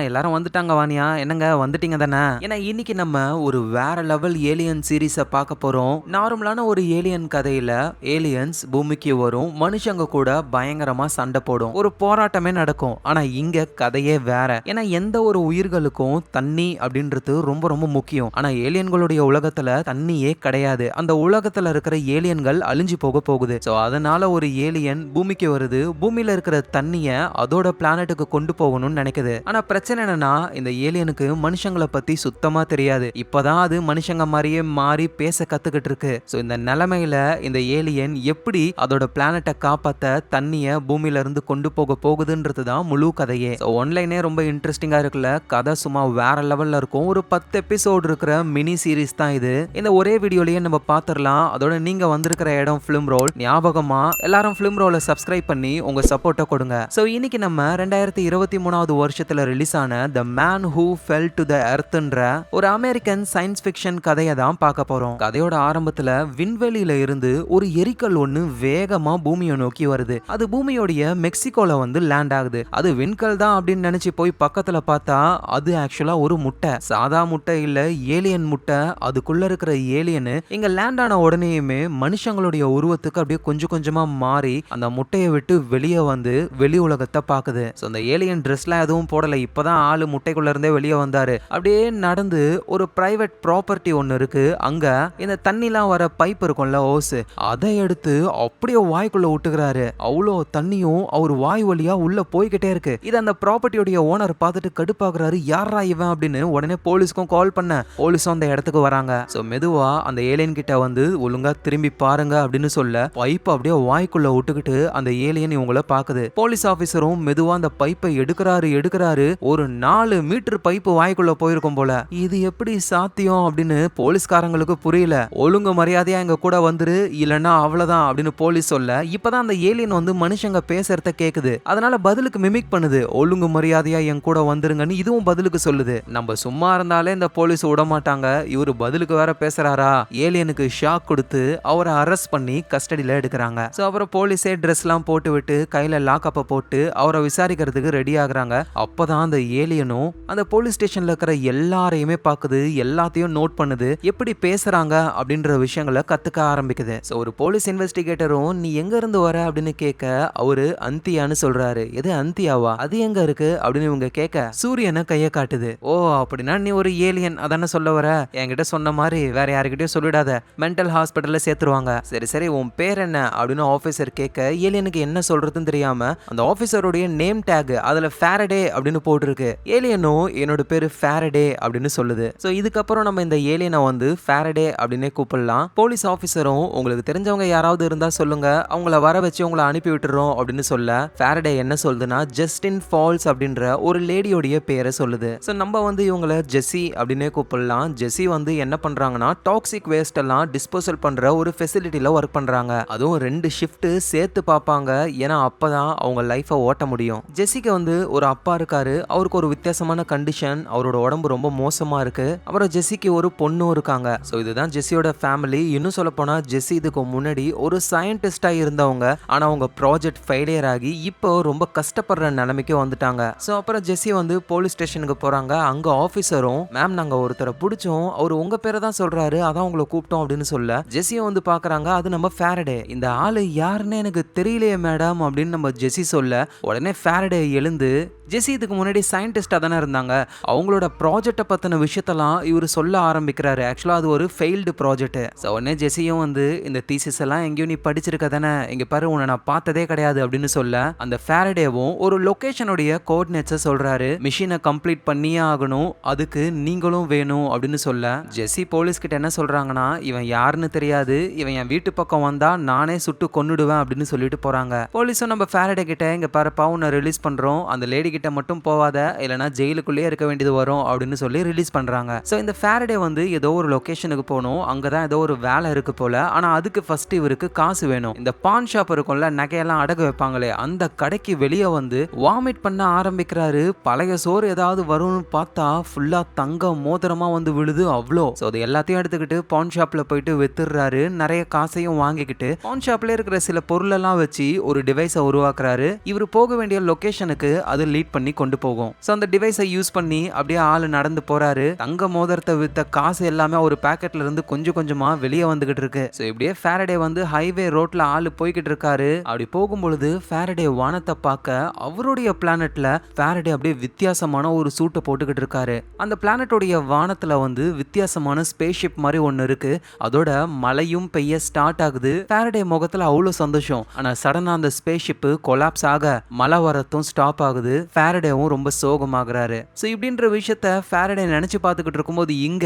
எல்லாரும் வந்துட்டாங்க வாணியா. என்னங்க வந்துட்டீங்க தானே? ஏன்னா இன்னைக்கு நம்ம ஒரு வேற லெவல் ஏலியன் சீரீஸை பார்க்க போறோம். நார்மலான ஒரு ஏலியன் கதையில ஏலியன்ஸ் பூமிக்கு வரும், மனுஷங்க கூட பயங்கரமா சண்டை போடும், ஒரு போராட்டமே நடக்கும். ஆனா இங்க கதையே வேற. ஏன்னா எந்த ஒரு உயிர்களுக்கும் தண்ணி அப்படின்றது ரொம்ப ரொம்ப முக்கியம். ஆனா ஏலியன்களுடைய உலகத்துல தண்ணியே கிடையாது. அந்த உலகத்துல இருக்கிற ஏலியன்கள் அழிஞ்சு போக போகுது. சோ அதனால ஒரு ஏலியன் பூமிக்கு வருது, பூமியில இருக்கிற தண்ணிய அதோட பிளானட்டுக்கு கொண்டு போகணும்னு நினைக்குது. ஆனா பிரச்சனை என்னன்னா, இந்த ஏலியனுக்கு மனுஷங்களை பத்தி சுத்தமா தெரியாது. இப்பதான் அது மனுஷங்க மாதிரியே மாறி பேச கத்துக்கிட்டு இருக்கு. சோ இந்த நிலைமையில இந்த ஏலியன் எப்படி அதோட பிளானட்டை காப்பாத்த தண்ணிய பூமியில இருந்து கொண்டு போக போகுதுன்றது தான் முழு கதையே. ஒன்லைனே ரொம்ப இன்ட்ரெஸ்டிங்கா இருக்குல்ல. கதை சும்மா வேற லெவல்ல இருக்கும். ஒரு 10 எபிசோடு இருக்கிற மினி சீரிஸ் தான் இது. இந்த ஒரே வீடியோலயே நம்ம பாத்துரலாம். அதோட நீங்க வந்திருக்கிற இடம் ஃபிலிம் ரோல். ஞாபகமா எல்லாரும் ஃபிலிம் ரோலை சப்ஸ்கிரைப் பண்ணி உங்க சப்போர்ட்டை கொடுங்க. சோ இன்னைக்கு நம்ம 2023வது வருஷத்துல ரிலீஸ் ஆன the man who fell to the எர்த்ன்ற ஒரு அமெரிக்கன் சயின்ஸ் ஃபிக்ஷன் கதையை தான் பார்க்க போறோம். கதையோட ஆரம்பத்துல விண்வெளியில இருந்து ஒரு எரிக்கல் ஒண்ணு வேகமா பூமியை நோக்கி வருது. அது பூமியோடைய மெக்சிகோல வந்து லேண்ட் ஆகுது. அது விண்கல் தான் அப்படின்னு நினைச்சு போய் பக்கத்துல பார்த்தா அது ஆக்சுவலா ஒரு முட்டை. சாதா முட்டை இல்ல, ஏலியன் முட்டை. அதுக்குள்ள இருக்கிற ஏலியனு இங்க லேண்ட் ஆன உடனேயுமே மனுஷங்களுடைய உருவத்துக்கு அப்படியே கொஞ்சம் கொஞ்சமா மாறி அந்த முட்டையை விட்டு வெளியே வந்து வெளி உலகத்தை பாக்குது. அந்த ஏலியன் ட்ரெஸ்லாம் எதுவும் போடல, இப்பதான் ஆளு முட்டைக்குள்ள இருந்தே வெளியே வந்தாரு. அப்படியே நடந்து ஒரு பிரைவேட் ப்ராப்பர்ட்டி ஒன்னு இருக்கு. அங்க இந்த தண்ணிலாம் வர பைப் இருக்கும்ல, ஓஸ், அதை எடுத்து அப்படியே வாய்க்குள்ள விட்டுக்கிறாரு. அவ்வளோ தண்ணியும் அவர் வாய் வழியா உள்ள போய்கிட்டே இருக்கு. இது அந்த ப்ராப்பர்ட்டியோடைய ஓனர் பார்த்துட்டு கடுப்பாக்குறாரு. யாரா இவன் அப்படின்னு உடனே போலீஸ்க்கும் கால் பண்ண, போலீஸும் அந்த இடத்துக்கு வராங்க. சோ மெதுவா அந்த ஏலியன் கிட்ட வந்து ஒழுங்கா திரும்பி பாருங்க அப்படின்னு சொல்ல பைப் அப்படியே வாய்க்குள்ள விட்டுக்கிட்டு அந்த ஏலியன் இவங்கள பாக்குது. போலீஸ் ஆபீசரும் மெதுவா அந்த பைப்பை எடுக்கிறாரு. ஒரு 4 மீட்டர் பைப்பு வாய்க்குள்ள போயிருக்கும் போல. இது எப்படி சாத்தியம் அப்படின்னு போலீஸ்காரங்களுக்கு புரியல. ஒழுங்கு மரியாதையா எங்க கூட வந்துரு, இல்லன்னா அவ்வளவுதான் அப்படின்னு போலீஸ் சொல்ல இப்பதான் அந்த ஏலியன் வந்து மனுஷங்க பேசுறத கேக்குது. அதனால பதிலுக்கு மிமிக் பண்ணுது. ஒழுங்கு மரியாதையா என் கூட வந்துருங்கன்னு இதுவும் பதிலுக்கு சொல்லுது. நம்ம சும்மா இருந்தாலே இந்த போலீஸ் விட மாட்டாங்க. இவரு பதிலுக்கு வேற பேசுறாரா. ஏலியனுக்கு ஷாக் கொடுத்து அவரை அரெஸ்ட் பண்ணி கஸ்டடியில எடுக்கிறாங்க. சோ அப்புறம் போலீஸே ட்ரெஸ் எல்லாம் போட்டு விட்டு கையில லாக்கப்ப போட்டு அவரை விசாரிக்கிறதுக்கு ரெடி ஆகுறாங்க. அப்பதான் அந்த ஏலியனும் அந்த போலீஸ் ஸ்டேஷன்ல இருக்கிற எல்லாரையுமே பாக்குது, எல்லாத்தையும் நோட் பண்ணுது, எப்படி பேசுறாங்க அப்படின்ற விஷயங்களை கத்துக்க ஆரம்பிக்குது. சோ ஒரு போலீஸ் இன்வெஸ்டிகேட்டரும் நீ எங்க இருந்து வர அப்படின்னு கேட்க அவரு அந்தியான்னு சொல்றாரு. எது அந்தியாவா, அது எங்க இருக்கு அப்படின்னு இவங்க கேட்க சூரியனை கைய காட்டுது. ஓ அப்படின்னா நீ ஒரு ஏலியன் அதான சொல்ல வர, என்கிட்ட சொன்ன மாதிரி வேற யாருக்கிட்டயும் சொல்லிடாத, மென்டல் ஹாஸ்பிட்டல்ல சேர்த்துருவாங்க. சரி சரி உன் பேர் என்ன அப்படின்னு ஆபீசர் கேட்க ஏலியனுக்கு என்ன சொல்றதுன்னு தெரியாம அந்த ஆபீசருடைய நேம் டேக் அதுல ஃபாரடே அப்படின்னு போட்டுருக்கு. ஏலியனோ என்னோட பேரு ஃபாரடே அப்படின்னு சொல்லுது. சோ இதுக்கப்புறம் நம்ம இந்த ஏலியனை வந்து ஃபாரடே அப்படின்னே கூப்பிடலாம். போலீஸ் ஆபீசரும் உங்களுக்கு தெரிஞ்சவங்க யாராவது இருந்தா சொல்லுங்க, அவங்கள வர வச்சு உங்களை அனுப்பி விட்டுறோம் அப்படின்னு சொல்ல ஃபாரடே என்ன சொல்லுதுன்னா ஜஸ்டின் ஃபால்ஸ் அப்படின்ற ஒரு லேடியோடைய பேரை சொல்லுது. சோ நம்ம வந்து இவங்கள ஜெஸி அப்படின்னே கூப்பிடலாம். ஜெஸி வந்து என்ன பண்றாங்கன்னா டாக்ஸிக் வேஸ்ட் எல்லாம் டிஸ்போசல் பண்ற ஒரு ஃபெசிலிட்டில ஒர்க் பண்றாங்க. அதுவும் 2 ஷிஃப்ட் சேர்த்து பார்ப்பாங்க. ஏன்னா அப்பதான் அவங்க லைஃபை ஓட்ட முடியும். ஜெஸிக்கு வந்து ஒரு அப்பா இருக்காரு. அவருக்கு ஒரு வித்தியாசமான கண்டிஷன், அவரோட உடம்பு ரொம்ப மோசமா இருக்கு. அப்புறம் ஜெஸிக்கு ஒரு பொண்ணும் இருக்காங்க. சோ இதுதான் ஜெஸியோட ஃபேமிலி. இன்னும் சொல்ல போனா ஜெஸி இதுக்கு முன்னாடி ஒரு சயின்டிஸ்டா இருந்தவங்க. ஆனா அவங்க ப்ராஜெக்ட் ஃபெயிலியர் ஆகி இப்போ ரொம்ப கஷ்டப்படுற நிலைமைக்கு வந்துட்டாங்க. சோ அப்புறம் ஜெஸி வந்து போலீஸ் ஸ்டேஷனுக்கு போறாங்க. அங்க ஆபீசரும் மேம் நாங்க ஒருத்தரை பிடிச்சோம், அவர் உங்க பேரை தான் சொல்றாரு, அதான் உங்களை கூப்பிட்டோம் அப்படின்னு சொல்ல ஜெஸியும் வந்து பாக்குறாங்க. அது நம்ம ஃபாரடே. இந்த ஆளு யாருன்னு எனக்கு தெரியலையே மேடம் அப்படின்னு நம்ம ஜெஸி சொல்ல உடனே ஃபாரடே எழுந்து ஜெஸி இதுக்கு முன்னாடி சயின்டிஸ்டா தானே இருந்தாங்க, அவங்களோட ப்ராஜெக்டை பத்தின விஷயத்தெல்லாம் இவர் சொல்ல ஆரம்பிக்கிறாரு. ஆக்சுவலா அது ஒரு ஃபெயில்டு ப்ராஜெக்ட். உடனே ஜெஸியும் வந்து இந்த தீசிஸ் எல்லாம் எங்கேயும் நீ படிச்சிருக்க தானே, இங்க பாரு உன்னை நான் பார்த்ததே கிடையாது அப்படின்னு சொல்ல அந்த ஃபாரடேவும் ஒரு லொகேஷனுடைய கோஆர்டினேட்ஸை சொல்றாரு. மிஷினை கம்ப்ளீட் பண்ணியே ஆகணும், அதுக்கு நீங்களும் வேணும் அப்படின்னு சொல்ல ஜெஸி போலீஸ் கிட்ட என்ன சொல்றாங்கன்னா இவன் யாருன்னு தெரியாது, இவன் என் வீட்டு பக்கம் வந்தா நானே சுட்டு கொன்னுடுவேன் அப்படின்னு சொல்லிட்டு போறாங்க. போலீஸும் நம்ம ஃபாரடே கிட்ட இங்க பாருப்பா உன்னை ரிலீஸ் பண்றோம், அந்த லேடி கிட்ட மட்டும் போவாத, இல்லனா ஜெயிலுக்குள்ளே இருக்க வேண்டியது வரும் அப்படின்னு சொல்லி ரிலீஸ் பண்றாங்க. சோ இந்த ஃபாரடே வந்து ஏதோ ஒரு லொகேஷனுக்கு போகணும், அங்கதான் ஏதோ ஒரு வேலை இருக்கு போல. ஆனா அதுக்கு ஃபர்ஸ்ட் இவருக்கு காசு வேணும். இந்த பான் ஷாப் இருக்கும்ல, நகையெல்லாம் அடகு வைப்பாங்களே, அந்த கடைக்கு வெளியே வந்து வாமிட் பண்ண ஆரம்பிக்கிறாரு. பழைய சோறு ஏதாவது வரும்னு பார்த்தா ஃபுல்லா தங்க மோதிரமா வந்து விழுது. அவ்வளோ சோ அது எல்லாத்தையும் எடுத்துக்கிட்டு பான் ஷாப்ல போயிட்டு வித்துடுறாரு. நிறைய காசையும் வாங்கிக்கிட்டு பான் ஷாப்ல இருக்கிற சில பொருள் எல்லாம் வச்சு ஒரு டிவைஸை உருவாக்கி உருவாக்குறாரு. இவர் போக வேண்டிய லொகேஷனுக்கு அது லீட் பண்ணி கொண்டு போகும். சோ அந்த டிவைஸை யூஸ் பண்ணி அப்படியே ஆளு நடந்து போறாரு. தங்க மோதிரத்தை வித்த காசு எல்லாமே ஒரு பாக்கெட்ல இருந்து கொஞ்சம் கொஞ்சமா வெளியே வந்துகிட்டு இருக்கு. சோ இப்படியே ஃபாரடே வந்து ஹைவே ரோட்ல ஆளு போய்கிட்டு இருக்காரு. அப்படி போகும்பொழுது ஃபாரடே வானத்தை பார்க்க அவருடைய பிளானட்ல ஃபாரடே அப்படியே வித்தியாசமான ஒரு சூட்டை போட்டுக்கிட்டு இருக்காரு. அந்த பிளானட்டோடைய வானத்துல வந்து வித்தியாசமான ஸ்பேஸ் ஷிப் மாதிரி ஒன்னு இருக்கு. அதோட மழையும் பெய்ய ஸ்டார்ட் ஆகுது. ஃபாரடே முகத்துல அவ்வளவு சந்தோஷம். ஆனா சடனா அந்த ஸ்பேஸ் ஷிப் கொலாப்ஸ் ஆக மழை வரத்தும் ஸ்டாப் ஆகுது. ஃபாரடேவும் ரொம்ப சோகமாகறாரு. சோ இப்படின்ற விஷயத்த ஃபாரடே நினைச்சு பார்த்துக்கிட்டு இருக்கும்போது இங்க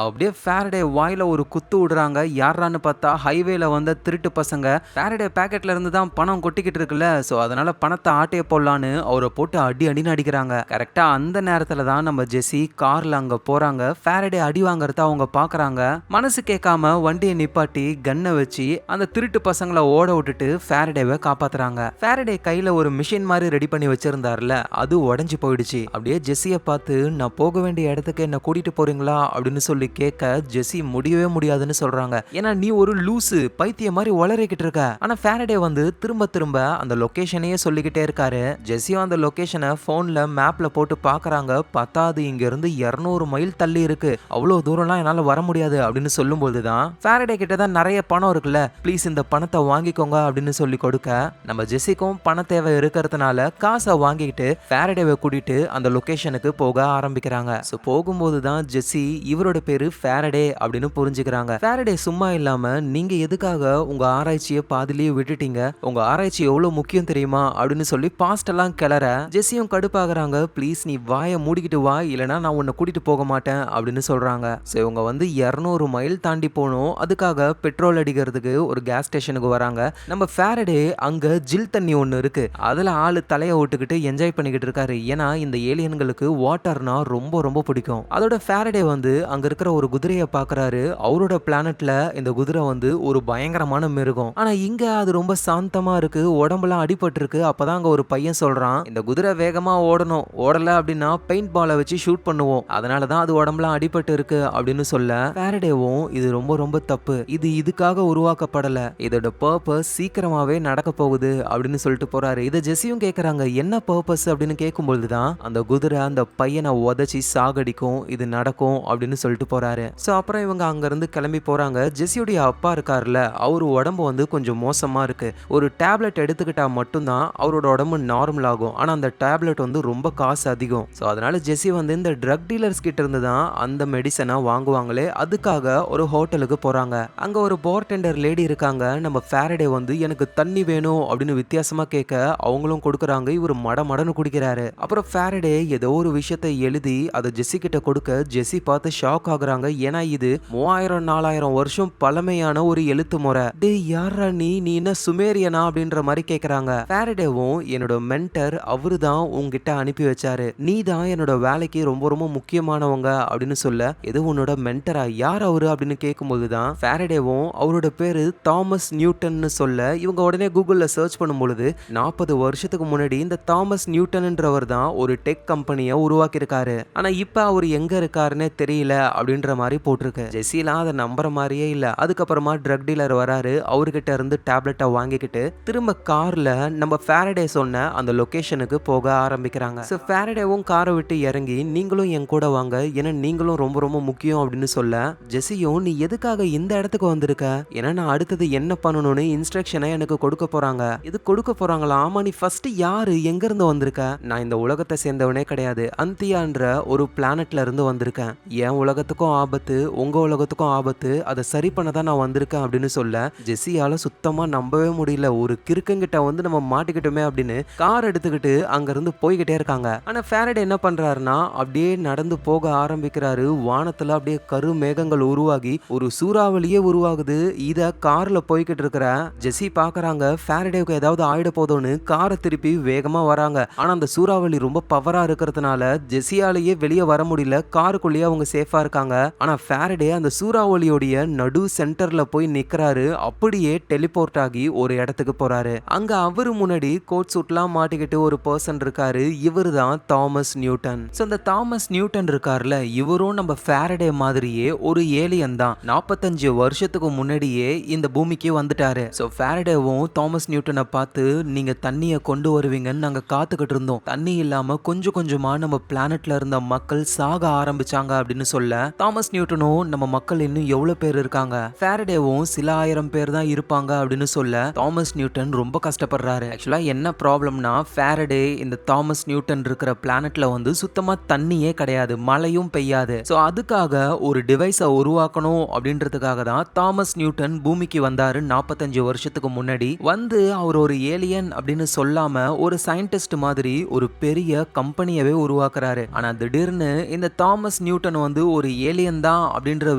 அப்படியே ஃபாரடே வாயில ஒரு குத்து விடுறாங்க. யாரான்னு பார்த்தா ஹைவேல வந்த திருட்டு பசங்க. ஃபாரடே பாக்கெட்ல இருந்து தான் பணம் கொட்டிக்கிட்டு இருக்குல்ல. சோ அதனால பணத்தை ஆட்டைய போடலான்னு அவரை போட்டு அடின்னு அடிக்கிறாங்க. கரெக்டா அந்த நேரத்துல தான் நம்ம ஜெசி கார்ல அங்க போறாங்க. ஃபாரடே அடி வாங்குறத அவங்க பாக்குறாங்க. மனசு கேட்காம வண்டியை நிப்பாட்டி கன்னை வச்சு அந்த திருட்டு பசங்களை ஓட விட்டுட்டு ஃபாரடேவை காப்பாத்துறாங்க. ஃபாரடே கையில ஒரு மிஷின் மாதிரி ரெடி பண்ணி வச்சிருந்தாருல, அது உடைஞ்சு போயிடுச்சு. அப்படியே ஜெசியை பார்த்து நான் போக வேண்டிய இடத்துக்கு என்ன கூட்டிட்டு போறீங்களா அப்படின்னு சொல்லி கேட்க ஜெசி முடியவே முடியாதுன்னு சொல்றாங்க. ஏன்னா நீ ஒரு லூசு பைத்திய மாதிரி வளரிக்கிட்டு இருக்க. ஆனா ஃபாரடே வந்து திரும்ப திரும்ப அந்த லொகேஷனையே சொல்லிக்கிட்டே இருக்காரு. ஜெசியும் அந்த லொகேஷனை போன்ல மேப்ல போட்டு பாக்குறாங்க. பத்தாது இங்க இருந்து 200 மைல் தள்ளி இருக்கு. அவ்வளவு தூரம்லாம் என்னால வர முடியாது அப்படின்னு சொல்லும் போதுதான் ஃபாரடே கிட்ட தான் நிறைய பணம் இருக்குல்ல, ப்ளீஸ் இந்த பணத்தை வாங்கிக்கோங்க அப்படின்னு சொல்லி கொடுக்க நம்ம ஜெசிக்கும் பண தேவை இருக்கிறதுனால காசை வாங்கிட்டு ஃபாரடேவை கூட்டிட்டு அந்த லொகேஷனுக்கு போக ஆரம்பிக்கிறாங்க. சோ போகும்போது தான் ஜெசி இவரோட பேரு ஃபாரடே அப்படின்னு புரிஞ்சுக்கிறாங்க. ஃபாரடே சும்மா இல்லாம நீங்க எதுக்காக உங்க ஆராய்ச்சியை பாதிலேயே விட்டுட்டீங்க, உங்க ஆராய்ச்சி எவ்வளவு முக்கியம் தெரியுமா அப்படின்னு சொல்லி பாஸ்ட் எல்லாம் கிளற ஜெசியும் கடுப்பாகிறாங்க. ப்ளீஸ் நீ வாயை மூடிக்கிட்டு வா, இல்லைன்னா நான் உன்னை கூட்டிட்டு போக மாட்டேன் அப்படின்னு சொல்றாங்க. சோ இவங்க வந்து 200 மைல் தாண்டி போகணும். அதுக்காக பெட்ரோல் அடிக்கிறதுக்கு ஒரு கேஸ் ஸ்டேஷனுக்கு வராங்க. நம்ம ஃபாரடே அங்க ஜில் தண்ணி ஒண்ணு இருக்கு, அதுல ஆளு தலையை விட்டுக்கிட்டு என்ஜாய் பண்ணிக்கிட்டு இருக்காரு. ஏன்னா இந்த ஏலியன்களுக்கு வாட்டர்னா ரொம்ப ரொம்ப பிடிக்கும். அதோட ஃபாரடே வந்து அங்க இருக்கிற ஒரு குதிரையை பாக்குறாரு. அவரோட பிளானட்ல இந்த குதிரை வந்து ஒரு பயங்கரமான மிருகம். ஆனா இங்க அது ரொம்ப சாந்தமா இருக்கு, உடம்புலாம் அடிபட்டு இருக்கு. அப்பதான் அங்க ஒரு பையன் சொல்றான், இந்த குதிரை வேகமா ஓடணும், ஓடல அப்படின்னா பெயிண்ட் பாலை வச்சு ஷூட் பண்ணுவோம், அதனாலதான் அது உடம்புலாம் அடிபட்டு இருக்கு அப்படின்னு சொல்ல ஃபாரடேவும் இது ரொம்ப ரொம்ப தப்பு, இது இதுக்காக உருவாக்கப்படல, இதோட பர்பஸ் சீக்கிரமாவே நடக்க போகுது அப்படின்னு சொல்லிட்டு போறாரு. இதை ஜெசியும் கேக்குறாங்க, என்ன பர்பஸ் அப்படின்னு கேட்கும்பொழுதுதான் அந்த குதிரை அந்த பையனை உதச்சி சாகடிக்கும், இது நடக்கும் அப்படின்னு சொல்லிட்டு போறாரு. சோ அப்புறம் இவங்க அங்க இருந்து கிளம்பி போறாங்க. ஜெசியோடைய அப்பா இருக்காருல்ல, அவரு உடம்பு வந்து கொஞ்சம் மோசமா இருக்கு. ஒரு டேப்லெட் எடுத்துக்கிட்டா மட்டும்தான் அவரோட உடம்பு நார்மல் ஆகும். ஆனா அந்த டேப்லெட் வந்து ரொம்ப காசு அதிகம். சோ அதனால ஜெசி வந்து இந்த ட்ரக் டீலர்ஸ் கிட்ட இருந்து தான் அந்த மெடிசனை வாங்குவாங்களே, அதுக்காக ஒரு ஹோட்டலுக்கு போறாங்க. அங்க ஒரு பார்டெண்டர் லேடி இருக்காங்க. நம்ம ஃபாரடே வந்து எனக்கு தண்ணி வேணும் அப்படின்னு வித்தியாசமா கேட்க அவங்களும் கொடுக்குறாங்க. இவர் மடன்னு குடிக்கிறாரு. அப்புறம் ஃபாரடே ஏதோ ஒரு விஷயத்தை எழுதி அதை ஜெசி கிட்ட கொடுக்க ஜெசி பார்த்து ஷாக் ஆகுறாங்க. ஏன்னா இது 3000-4000 வருஷம் பழமையான ஒரு எழுத்து முறை. டே யாரா நீ என்ன சுமேரியனா அப்படின்ற மாதிரி கேக்குறாங்க. ஃபாரடேவும் என்னோட மென்டர் அவரு தான் உங்ககிட்ட அனுப்பி வச்சாரு, நீ தான் என்னோட வேலைக்கு ரொம்ப ரொம்ப முக்கியமானவங்க அப்படின்னு சொல்ல, எது உன்னோட மென்டரா, யார் அவரு அப்படின்னு கேட்கும்போதுதான் ஃபாரடேவும் அவரோட பேரு தாமஸ் நியூட்டன்னு சொல்ல இவங்க உடனே கூகுள்ல சர்ச் பண்ணும் பொழுது 40 வருஷத்துக்கு முன்னாடி இந்த தாமஸ் நியூட்டன்ன்றவர் தான் ஒரு டெக் கம்பெனியை உருவாக்கி இருக்காரு. ஆனா இப்ப அவர் எங்க இருக்காருன்னே தெரியல அப்படின்ற மாதிரி போட்டிருக்கு. ஜெசிலாம் அதை நம்புற மாதிரியே இல்ல. அதுக்கப்புறமா ட்ரக் டீலர் வராரு. அவர்கிட்ட இருந்து டேப்லெட்டை வாங்கிக்கிட்டு திரும்ப கார்ல நம்ம ஃபாரடே சொன்ன அந்த லொகேஷனுக்கு போக ஆரம்பிக்கிறாங்க. சோ ஃபாரடேவும் காரை விட்டு இறங்கி நீங்களும் என் கூட வாங்க, ஏன்னா நீங்களும் ரொம்ப ரொம்ப முக்கியம் அப்படின்னு சொல்ல ஜெசியும் நீ எதுக்காக இந்த இடத்துக்கு வந்திருக்க, ஏன்னா நான் அடுத்தது என்ன பண்ணணும்னு இன்ஸ்ட்ரக்ஷனை எனக்கு கொடுக்க போறாங்க. இது கொடுக்க போறாங்களா? ஆமா, நீ ஃபர்ஸ்ட் யாரு, எங்க இருந்து வந்திருக்க? நான் இந்த உலகத்தை சேர்ந்தவனே கிடையாது, அந்தியான்ற ஒரு பிளானட்ல இருந்து வந்திருக்கேன். என் உலகத்துக்கும் ஆபத்து, உங்க உலகத்துக்கும் ஆபத்து, அதை சரி பண்ண தான் நான் வந்திருக்கேன் அப்படின்னு சொல்ல ஜெசியால சுத்தமா நம்பவே முடியல. ஒரு கிறுக்கங்கிட்ட வந்து நம்ம மாட்டிக்கிட்டோமே அப்படின்னு கார் எடுத்துக்கிட்டு அங்க இருந்து போய்கிட்டே இருக்காங்க. ஆனா ஃபாரடே என்ன பண்றாருன்னா அப்படியே நடந்து போக ஆரம்பிக்கிறாரு. வானத்துல அப்படியே கரு மேகங்கள் உருவாகி ஒரு சூறாவளியே உருவாகுது. இத கார்ல போய்கிட்டு இருக்கிற ஜெசி பாக்குறாங்க. ஃபாரடேவுக்கு ஏதாவது ஆயிட போதோன்னு காரை திருப்பி வேகமா வராங்க. ஆனா அந்த சூறாவளி ரொம்ப பவரா இருக்கிறதுனால ஜெசியாலேயே வெளியே வர முடியல. காருக்குள்ளேயே அவங்க சேஃபா இருக்காங்க. ஆனா ஃபாரடே அந்த சூறாவளியோடைய நடு சென்டர்ல போய் நிக்கிறாரு. அப்படியே டெலிபோர்ட் ஆகி ஒரு இடத்துக்கு போறாரு. அங்க அவரு முன்னாடி கோட் சூட்லாம் மாட்டிக்கிட்டு ஒரு பர்சன் இருக்காரு. இவரு தான் தாமஸ் நியூட்டன். சோ அந்த தாமஸ் நியூட்டன் இருக்காருல, இவரும் நம்ம ஃபாரடே மாதிரியே ஒரு ஏலியன் தான். 45 வருஷத்துக்கு முன்னாடியே இந்த பூமிக்கு வந்துட்டாரு. சோ ஃபாரடேவும் தாமஸ் நியூட்டனை பார்த்து பார்த்து நீங்க தண்ணியை கொண்டு வருவீங்கன்னு நாங்க காத்துக்கிட்டு இருந்தோம். தண்ணி இல்லாம கொஞ்சம் கொஞ்சமா நம்ம பிளானட்ல இருந்த மக்கள் சாக ஆரம்பிச்சாங்க அப்படின்னு சொல்ல, தாமஸ் நியூட்டனும் நம்ம மக்கள் இன்னும் எவ்வளவு பேர் இருக்காங்க, ஃபாரடேவும் சில ஆயிரம் பேர் தான் இருப்பாங்க அப்படின்னு சொல்ல தாமஸ் நியூட்டன் ரொம்ப கஷ்டப்படுறாரு. ஆக்சுவலா என்ன ப்ராப்ளம்னா, ஃபாரடே இந்த தாமஸ் நியூட்டன் இருக்கிற பிளானட்ல வந்து சுத்தமா தண்ணியே கிடையாது, மழையும் பெய்யாது. சோ அதுக்காக ஒரு டிவைஸை உருவாக்கணும் அப்படின்றதுக்காக தான் தாமஸ் நியூட்டன் பூமிக்கு வந்தாரு 45 வருஷத்துக்கு முன்னாடி. வந்து அவர் ஒரு ஏலியன் அப்படின்னு சொல்லாம ஒரு சயின்டிஸ்ட் மாதிரி ஒரு பெரிய கம்பெனியவே உருவாக்குறாரு. ஆனா திடீர்னு இந்த தாமஸ் நியூட்டன் வந்து ஒரு ஏலியன் தான் அப்படின்ற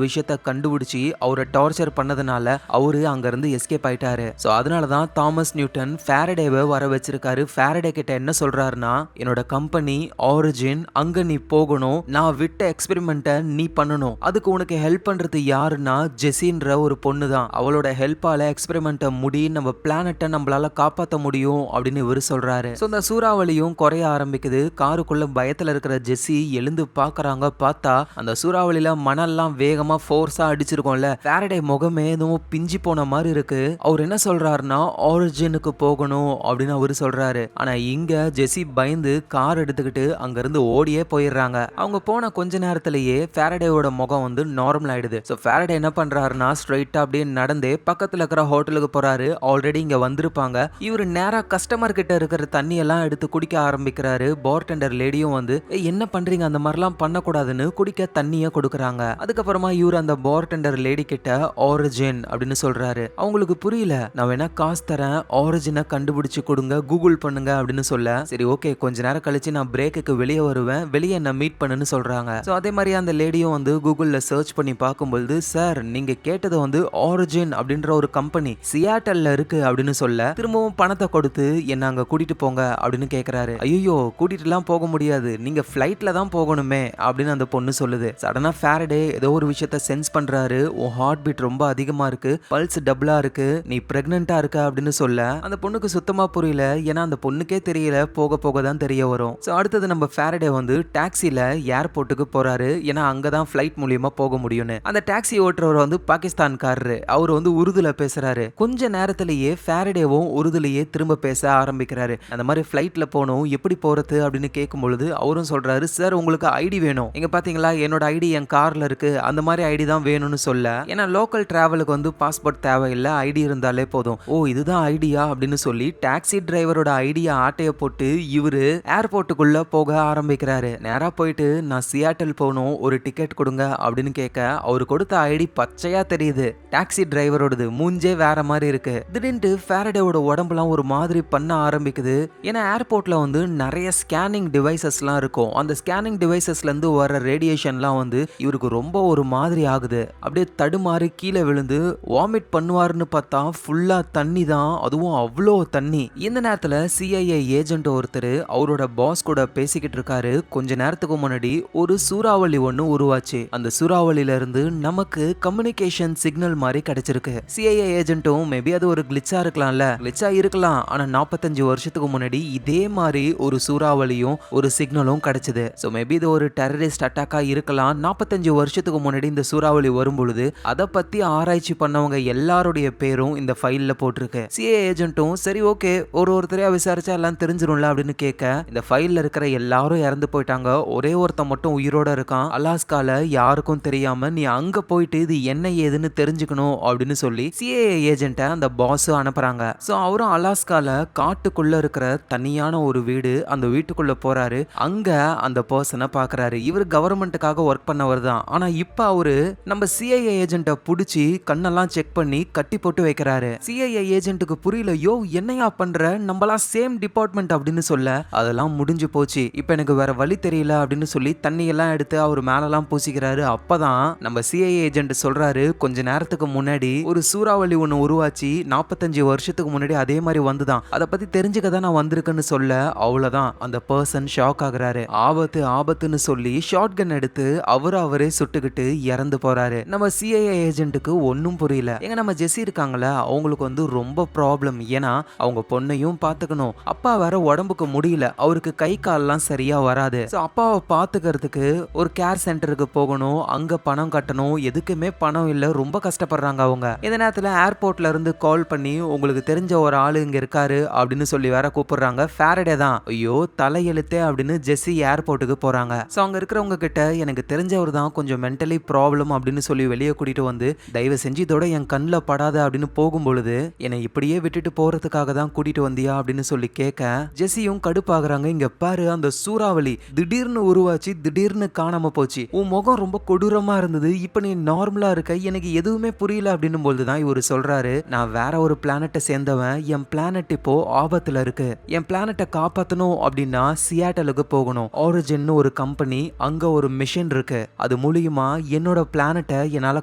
விஷயத்த கண்டுபிடிச்சி அவரை டார்ச்சர் பண்ணதுனால அவரு அங்க இருந்து எஸ்கேப் ஆயிட்டாரு. சோ அதனாலதான் தாமஸ் நியூட்டன் ஃபாரடேவை வர வச்சிருக்காரு. ஃபாரடே கிட்ட என்ன சொல்றாருன்னா, என்னோட கம்பெனி ஆரிஜின் அங்க நீ போகணும், நான் விட்ட எக்ஸ்பெரிமெண்ட்டை நீ பண்ணணும். அதுக்கு உனக்கு ஹெல்ப் பண்றது யாருன்னா ஜெசின்ற ஒரு பொண்ணு தான். அவளோட ஹெல்ப்பால எக்ஸ்பெரிமெண்ட்டை முடி நம்ம பிளானட்டை நம்மளால காப்பாற்ற முடியும் அப்படின்னு இவரு சொல்றாரு. சோ இந்த சூறாவளியும் குறைய ஆரம்பிக்குது. காருக்குள்ள பயத்துல இருக்கிற ஜெசி எழுந்து பாக்குறாங்க. பார்த்தா அந்த சூறாவளியில மணல்லாம் வேகமா ஃபோர்ஸா அடிச்சிருக்கோம்ல, ஃபாரடே முகமே எதுவும் பிஞ்சி போன மாதிரி இருக்கு. அவர் என்ன சொல்றாருன்னா ஆரிஜினுக்கு போகணும் அப்படின்னு அவரு சொல்றாரு. ஆனா இங்க ஜெசி பயந்து கார் எடுத்துக்கிட்டு அங்க இருந்து ஓடியே போயிடுறாங்க. அவங்க போன கொஞ்ச நேரத்திலேயே ஃபாரடேவோட முகம் வந்து நார்மல் ஆயிடுது. சோ ஃபாரடே என்ன பண்றாருன்னா ஸ்ட்ரைட்டா அப்படியே நடந்தே பக்கத்துல இருக்கிற ஹோட்டலுக்கு போறாரு. ஆல்ரெடி இங்க வந்திருப்பாங்க. இவரு நேரா கஸ்டமர் கிட்ட இருக்கிற தண்ணி எல்லாம் எடுத்து குடிக்க ஆரம்பிக்கிறாரு. பார்டெண்டர் லேடியும் வந்து என்ன பண்றீங்க, அந்த மாதிரிலாம் பண்ணக்கூடாதுன்னு குடிக்க தண்ணிய கொடுக்குறாங்க. அதுக்கப்புறமா இவர் அந்த பார்டெண்டர் லேடி கிட்ட ஆரிஜின் அப்படின்னு சொல்றாரு. அவங்களுக்கு புரியல. நான் வேணா காசு தரேன், ஆரிஜினை கண்டுபிடிச்சு கொடுங்க, கூகுள் பண்ணுங்க அப்படின்னு சொல்ல, சரி ஓகே கொஞ்ச நேரம் கழிச்சு நான் பிரேக்குக்கு வெளியே வருவேன், வெளியே என்ன மீட் பண்ணுன்னு சொல்றாங்க. சோ அதே மாதிரி அந்த லேடியும் வந்து கூகுள்ல சர்ச் பண்ணி பார்க்கும்போது, சார் நீங்க கேட்டது வந்து ஆரிஜின் அப்படின்ற ஒரு கம்பெனி சியாட்டல்ல இருக்கு அப்படின்னு சொல்ல, திரும்பவும் பணத்தை கொடுத்து என்ன அங்க கூட்டிட்டு போங்க அப்படின்னு கேக்குறாரு. ஐயோ கூட்டிட்டு எல்லாம் போக முடியாது, நீங்க ஃபிளைட்ல தான் போகணுமே அப்படின்னு அந்த பொண்ணு சொல்லுது. சடனா ஃபாரடே ஏதோ ஒரு விஷயத்த சென்ஸ் பண்றாரு. உன் ஹார்ட் பீட் ரொம்ப அதிகமா இருக்கு, பல்ஸ் டபுளா இருக்கு, நீ பிரெக்னெண்டா இருக்க அப்படின்னு சொல்ல அந்த பொண்ணுக்கு சுத்தமா புரியல. ஏன்னா அந்த பொண்ணுக்கே தெரியல, போக போக தான் தெரிய வரும். சோ அடுத்தது நம்ம ஃபாரடே வந்து டாக்ஸில ஏர்போர்ட்டுக்கு போறாரு. ஏன்னா அங்கதான் ஃபிளைட் மூலியமா போக முடியும்னு. அந்த டாக்ஸி ஓட்டுறவர் வந்து பாகிஸ்தான்காரரு. அவர் வந்து உருதுல பேசுறாரு. கொஞ்ச நேரத்திலேயே ஃபாரடேவும் உருதுலயே திரும்ப பேச ஆரம்பிக்கிறாரு. அந்த மாதிரி ஃபிளைட்ல போகணும், எப்படி போறது அப்படின்னு கேட்கும் பொழுது அவரும் சொல்றாரு, சார் உங்களுக்கு ஐடி வேணும், இங்க பாத்தீங்களா என்னோட ஐடி என் கார்ல இருக்கு, அந்த மாதிரி ஐடி தான் வேணும்னு சொல்ல, ஏன்னா லோக்கல் டிராவலுக்கு வந்து பாஸ்போர்ட் தேவையில்லை, ஐடி இருந்தாலே போதும். ஓ இதுதான் ஐடியா அப்படின்னு சொல்லி டாக்ஸி டிரைவரோட ஐடியா ஆட்டைய போட்டு இவரு ஏர்போர்ட்டுக்குள்ள போக ஆரம்பிக்கிறாரு. நேரா போயிட்டு நான் சியாட்டல் போகணும், ஒரு டிக்கெட் கொடுங்க அப்படின்னு கேட்க அவரு கொடுத்த ஐடி பச்சையா தெரியுது, டாக்ஸி டிரைவரோடது. மூஞ்சே வேற மாதிரி இருக்கு. திடீர்னு ஃபாரடேவோட உடம்புலாம் ஒரு மாதிரி பண்ண ஆரம்பிக்குது. ஏன்னா ஏர்போர்ட்ல வந்து நிறைய ஸ்கேனிங் டிவைசஸ்லாம் இருக்கும். அந்த ஸ்கேனிங் டிவைசஸ்ல இருந்து வர ரேடியேஷன்லாம் வந்து இவருக்கு ரொம்ப ஒரு மாதிரி ஆகுது. அப்படியே தடுமாறி கீழே விழுந்து வாமிட் பண்ணுவாருன்னு பார்த்தா ஃபுல்லா தண்ணி தான், அதுவும் அவ்வளோ தண்ணி. இந்த நேரத்துல சிஐஏ ஏஜென்ட் ஒருத்தர் அவரோட பாஸ் கூட பேசிக்கிட்டு இருக்காரு. கொஞ்ச நேரத்துக்கு முன்னாடி ஒரு சூறாவளி ஒண்ணு உருவாச்சு. அந்த சூறாவளியில இருந்து நமக்கு கம்யூனிகேஷன் சிக்னல் மாதிரி கிடைச்சிருக்கு. சிஐஏ ஏஜென்ட்டும் மேபி அது ஒரு கிளிச்சா இருக்கலாம்ல, கிளிச்சா இருக்கலாம். ஆனா 45 வருஷத்துக்கு முன்னாடி இதே மாதிரி ஒரு சூறாவளியும் ஒரு சிக்னலும் கிடைச்சது. சோ மேபி இது ஒரு டெரரிஸ்ட் அட்டாக்கா இருக்கலாம். 45 வருஷத்துக்கு முன்னாடி இந்த சூறாவளி வரும்பொழுது அதை பத்தி ஆராய்ச்சி பண்ணவங்க எல்லாருடைய பேரும் இந்த ஃபைல்ல போட்டிருக்கு. சிஐஏ ஏஜென்ட்டும் சரி ஓகே ஒருத்தரையா விசாரிச்சா எல்லாம் தெரிஞ்சிரும்ல அப்படின்னு கேட்க, இந்த ஃபைல்ல இருக்கிற எல்லாரும் இறந்து போயிட்டாங்க, ஒரே ஒருத்தன் மட்டும் உயிரோட இருக்கான், அலாஸ்கால யாருக்கும் தெரியாம நீ அங்க போயிட்டு இது என்ன ஏதுன்னு தெரிஞ்சுக்கணும் அப்படின்னு சொல்லி சிஐஏ ஏஜென்ட்டை அந்த பாஸ் அனுப்புறாங்க. சோ அவரும் அலாஸ்கால காட்டுக்குள்ள இருக்கிற தனியான ஒரு வீடு, அந்த வீட்டுக்குள்ள போறாரு. அங்க அந்த பர்சனை பாக்குறாரு. இவர் கவர்மெண்ட்டுக்காக ஒர்க் பண்ணவர் தான். ஆனா இப்ப அவரு நம்ம சிஐஏ ஏஜென்ட்டை புடிச்சு கண்ணெல்லாம் செக் பண்ணி கட்டி போட்டு வைக்கிறாரு. சிஐஏ ஏஜென்ட்டுக்கு புரியல, யோ என்னையா பண்ற, நம்மளாம் சேம் டிபார்ட்மெண்ட் அப்படின்னு சொல்ல, அதெல்லாம் முடிஞ்சு போச்சு, இப்ப எனக்கு வேற வழி தெரியல அப்படின்னு சொல்லி தண்ணி எல்லாம் எடுத்து அவர் மேலெல்லாம் பூசிக்கிறாரு. அப்பதான் நம்ம சிஐஏ ஏஜென்ட் சொல்றாரு, கொஞ்ச நேரத்துக்கு முன்னாடி ஒரு சூறாவளி ஒண்ணு உருவாச்சு, 45 வருஷத்துக்கு முன்னாடி அதே மாதிரி வந்துதான், அதை பத்தி தெரிஞ்சுக்க தான் நான் வந்திருக்கேன்னு சொல்ல, அவ்வளவுதான் அந்த பர்சன் ஷாக் ஆகுறாரு. ஆபத்து ஆபத்துன்னு சொல்லி ஷார்ட் கன் எடுத்து அவரே சுட்டுக்கிட்டு இறந்து போறாரு. நம்ம சிஐஏ ஏஜென்ட்டுக்கு ஒன்னும் புரியல. எங்க நம்ம ஜெசி இருக்காங்களா, அவங்களுக்கு வந்து ரொம்ப ப்ராப்ளம். ஏன்னா அவங்க பொண்ணையும் பாத்துக்கணும், அப்பா வேற உடம்புக்கு முடியல, அவருக்கு கை கால்லாம் சரியா வராது. அப்பாவை பாத்துக்கிறதுக்கு ஒரு கேர் சென்டருக்கு போகணும், அங்க பணம் கட்டணும், எதுக்குமே பணம் இல்ல, ரொம்ப கஷ்டப்படுறாங்க அவங்க. இந்த நேரத்துல ஏர்போர்ட்ல இருந்து கால் பண்ணி உங்களுக்கு தெரிஞ்ச ஒரு ஆளு இங்க இருக்காரு அப்படின்னு சொல்லி வேற கூப்பிடுறாங்க. ஃபாரடே தான். ஐயோ தலையெழுத்தே அப்படின்னு ஜெஸ்ஸி ஏர்போர்ட்டுக்கு போறாங்க. சோ அங்க இருக்கிறவங்க கிட்ட எனக்கு தெரிஞ்சவர் தான் கொஞ்சம் மென்டலி ப்ராப்ளம் அப்படின்னு சொல்லி வெளியே கூட்டிட்டு வந்து தயவு செஞ்சு இதோட என் கண்ணில் படாத அப்படின்னு போகும்பொழுது என்னை இப்படியே விட்டுட்டு போறதுக்காக தான் கூட்டிட்டு வந்தியா அப்படின்னு சொல்லி கேட்க ஜெஸ்ஸியும் கடுப்பாகிறாங்க. இங்க பாரு அந்த சூறாவளி திடீர்னு உருவாச்சு திடீர்னு காணாம போச்சு. உன் முகம் ரொம்ப கொடூரமா இருந்தது. இப்ப நீ நார்மலா இருக்க. எனக்கு எதுவுமே புரியல அப்படின்னு போதுதான் இவரு சொல்றாரு. நான் வேற ஒரு பிளானட்டை சேர்ந்தவன். என் பிளானட் இப்போ ஆபத்துல இருக்கு. என் பிளானட்டை காப்பாத்தணும் அப்படின்னா சியாட்டலுக்கு போகணும். ஆரிஜின் ஒரு கம்பெனி அங்க ஒரு மிஷன் இருக்கு. அது மூலியமா என்னோட பிளானட்டை என்னால